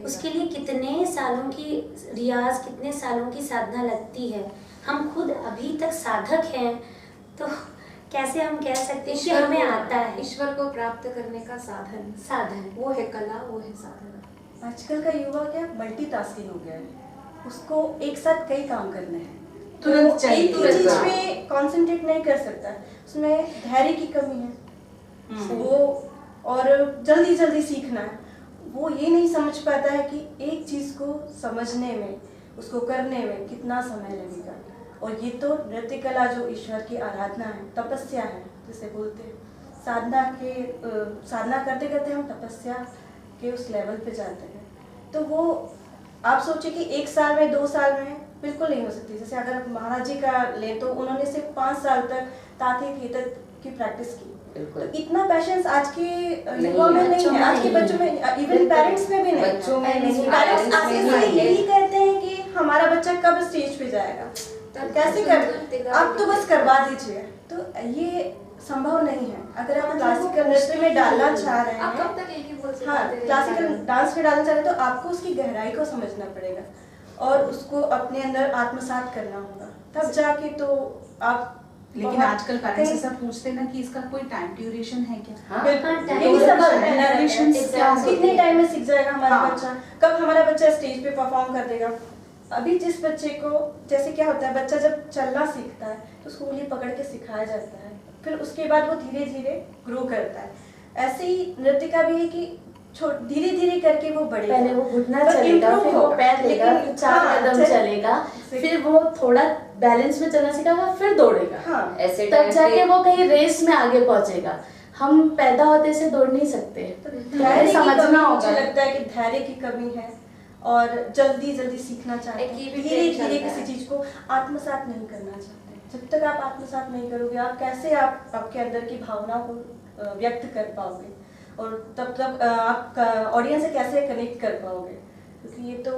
उसके लिए कितने सालों की रियाज, कितने सालों की साधना लगती है। हम खुद अभी तक साधक हैं, तो कैसे हम कह सकते हैं कि हमें आता है। ईश्वर को प्राप्त करने का साधन, साधन वो है कला, वो है साधना। आजकल का युवा क्या मल्टीटास्किंग हो गया है, उसको एक साथ कई काम करने हैं, तुरंत तो चाहिए, एक ही चीज तुरंत। पे कंसंट्रेट नहीं कर सकता, उसमें धैर्य की कमी है वो, और जल्दी जल्दी सीखना है, वो ये नहीं समझ पाता है कि एक चीज को समझने में, उसको करने में कितना समय लगेगा। और ये तो नृत्य कला जो ईश्वर की आराधना है, तपस्या है जिसे बोलते हैं, साधना करते करते हम तपस्या के उस लेवल पे जाते हैं। तो वो आप सोचिए कि 1 साल में, 2 साल में बिल्कुल नहीं हो सकती। जैसे अगर आप महाराज जी का लें तो उन्होंने सिर्फ 5 साल तक ताथे थीतक की प्रैक्टिस की। तो इतना पैशंस आज के युवा में नहीं है, आज के बच्चों में, इवन पेरेंट्स में भी नहीं। बच्चों में नहीं, पेरेंट्स आज नहीं से है। यही कहते हैं कि हमारा बच्चा कब स्टेज पे जाएगा, तब कैसे कर, आप तो बस करवा दीजिए। तो ये संभव नहीं है। अगर आप क्लासिकल नृत्य में डालना चाह रहे आप हैं, कब तक एक ही बोल सकते हाँ हैं? क्लासिकल डांस में डालना चाह रहे हैं, तो आपको उसकी गहराई को समझना पड़ेगा और उसको अपने अंदर आत्मसात करना होगा, तब जाके तो आप। लेकिन बहुत आजकल पेरेंट्स कहीं- ऐसा पूछते हैं ना कि इसका कोई टाइम ड्यूरेशन है क्या? हाँ, बिल्कुल, time यही सब duration रहना रहता है। regulations क्या होते हैं? कितने टाइम में सीख जाएगा हमारा हाँ। बच्चा, कब हमारा बच्चा स्टेज पे परफॉर्म कर देगा। अभी जिस बच्चे को, जैसे क्या होता है, बच्चा जब चलना सीखता है तो उसको उंगली पकड़ के सिखाया जाता है, फिर उसके बाद वो धीरे धीरे ग्रो करता है। ऐसे ही नृत्य का भी है कि धीरे धीरे करके वो बढ़ेगा। पहले वो घुटना तो चलेगा, improve फिर वो होगा। पैर लेगा, लेकिन फिर 4 हाँ, कदम चलेगा, फिर वो थोड़ा बैलेंस में चलना सीखेगा, फिर दौड़ेगा। हाँ, ऐसे तब टाइम जाके पे वो कहीं रेस में आगे पहुंचेगा। हम पैदा होते से दौड़ नहीं सकते, धैर्य की समझना कमी, होगा। मुझे लगता है कि धैर्य की कमी है और जल्दी जल्दी सीखना चाहते एक ये हैं, भी धीरे ट्रेंड धीरे चलता किसी है। चीज को आत्मसात नहीं करना चाहते। जब तक आप आत्मसात नहीं करोगे, आप कैसे आप आपके अंदर की भावना को व्यक्त कर पाओगे, और तब तक आप ऑडियंस से कैसे कनेक्ट कर पाओगे, क्योंकि ये तो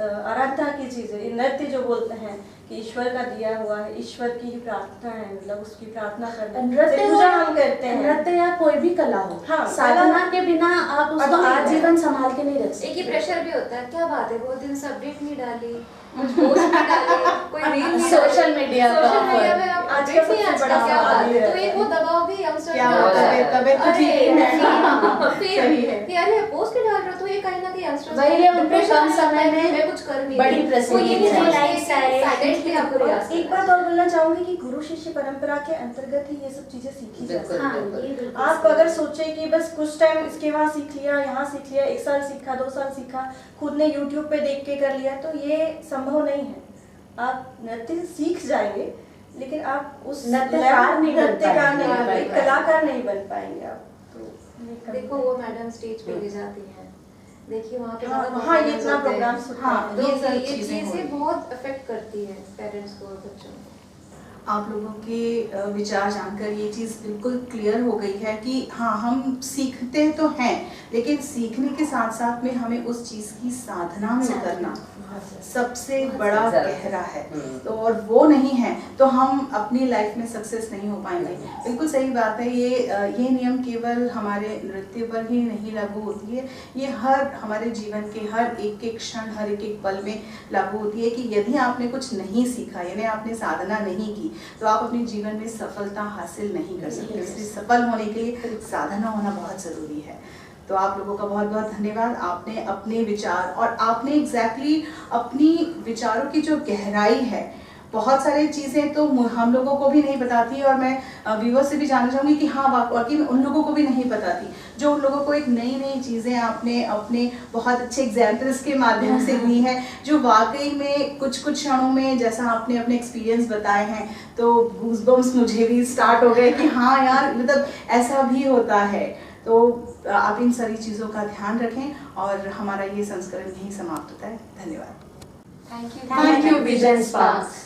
आराधना की चीज है। ये नृत्य जो बोलते हैं कि ईश्वर का दिया हुआ है, ईश्वर की ही प्रार्थना है, मतलब उसकी प्रार्थना करना, नृत्य पूजा हम करते हैं। नृत्य या कोई भी कला हो, हाँ, साधना कला- के बिना आप उसको अधूरी है। आजीवन संभाल के नहीं रख एक सकते। ही प्रेशर भी होता है, क्या बात है बहुत दिन से अपडेट नहीं डाली, कुछ पोस्ट नहीं डाले, कोई रील नहीं सोशल डाली। मीडिया का सोशल मीडिया ऑफर। पे आप आज का अपडेट नहीं, सबसे आज बड़ा का क्या सवाल बात ये है, तो है। एक वो दबाव भी यंगस्टर क्या में बात आता है, है। तबीयत तो ठीक है। फिर सही है। कि अरे पोस्ट क्यों डाल रहे हो, तो ये कहीं ना कहीं यंगस्टर वही है, उनको कम समय में मैं कुछ कर नहीं बड़ी रही। प्रसिद्धि वो ये नहीं चाहिए। सोचते कि साइलेंटली आपको रियाज एक करना बात और बोलना चाहूंगी कि गुरु शिष्य परंपरा के अंतर्गत ही ये सब चीजें सीखी जा बिल्कुल, सकती हाँ, बिल्कुल। ये बिल्कुल हैं। आप सही अगर है। सोचे कि बस कुछ टाइम इसके वहाँ सीख लिया, यहाँ सीख लिया, 1 साल सीखा, 2 साल सीखा, खुद ने YouTube पे देख के कर लिया, तो ये संभव नहीं है। आप नृत्य सीख जाएंगे, लेकिन आप उस नृत्यकार नहीं बन नृत्यकार पाएंगे, नहीं बन नहीं पाएंगे, बन कलाकार नहीं बन पाएंगे आप। तो ये कमी देखो है। वो मैडम स्टेज पे ले जाती है, देखिए वहाँ पे हाँ, बहुत वहाँ ये performance इतना होते हैं। प्रोग्राम्स होते हाँ, हैं। तो ये सारी ये चीज़ें चीज़ें होती हैं। बहुत अफेक्ट करती है पेरेंट्स को और बच्चों को। आप लोगों के विचार जानकर ये चीज़ बिल्कुल क्लियर हो गई है कि हाँ, हम सीखते तो हैं, लेकिन सीखने के साथ साथ में हमें उस चीज़ की साधना में उतरना सबसे बड़ा गहरा है। तो और वो नहीं है तो हम अपनी लाइफ में सक्सेस नहीं हो पाएंगे। बिल्कुल सही बात है। ये नियम केवल हमारे नृत्य पर ही नहीं लागू होती है, ये हर हमारे जीवन के हर एक एक क्षण, हर एक एक पल में लागू होती है कि यदि आपने कुछ नहीं सीखा, यानी आपने साधना नहीं की, तो आप अपने जीवन में सफलता हासिल नहीं कर सकते। इसलिए सफल होने के लिए साधना होना बहुत ज़रूरी है। तो आप लोगों का बहुत बहुत धन्यवाद। आपने अपने विचार और आपने एग्जैक्टली अपनी विचारों की जो गहराई है, बहुत सारी चीज़ें तो हम लोगों को भी नहीं बताती, और मैं व्यूअर्स से भी जानना चाहूँगी कि हाँ, वाकई में उन लोगों को भी नहीं बताती, जो उन लोगों को एक नई नई चीज़ें आपने अपने बहुत अच्छे एग्जाम्पल्स के माध्यम से दी हैं, जो वाकई में कुछ कुछ क्षणों में, जैसा आपने अपने एक्सपीरियंस बताए हैं, तो गूज़बम्स मुझे भी स्टार्ट हो गए कि हाँ यार, मतलब ऐसा भी होता है। तो आप इन सारी चीज़ों का ध्यान रखें, और हमारा ये संस्करण यहीं समाप्त होता है। धन्यवाद। Thank you. Thank you, Vision Sparks.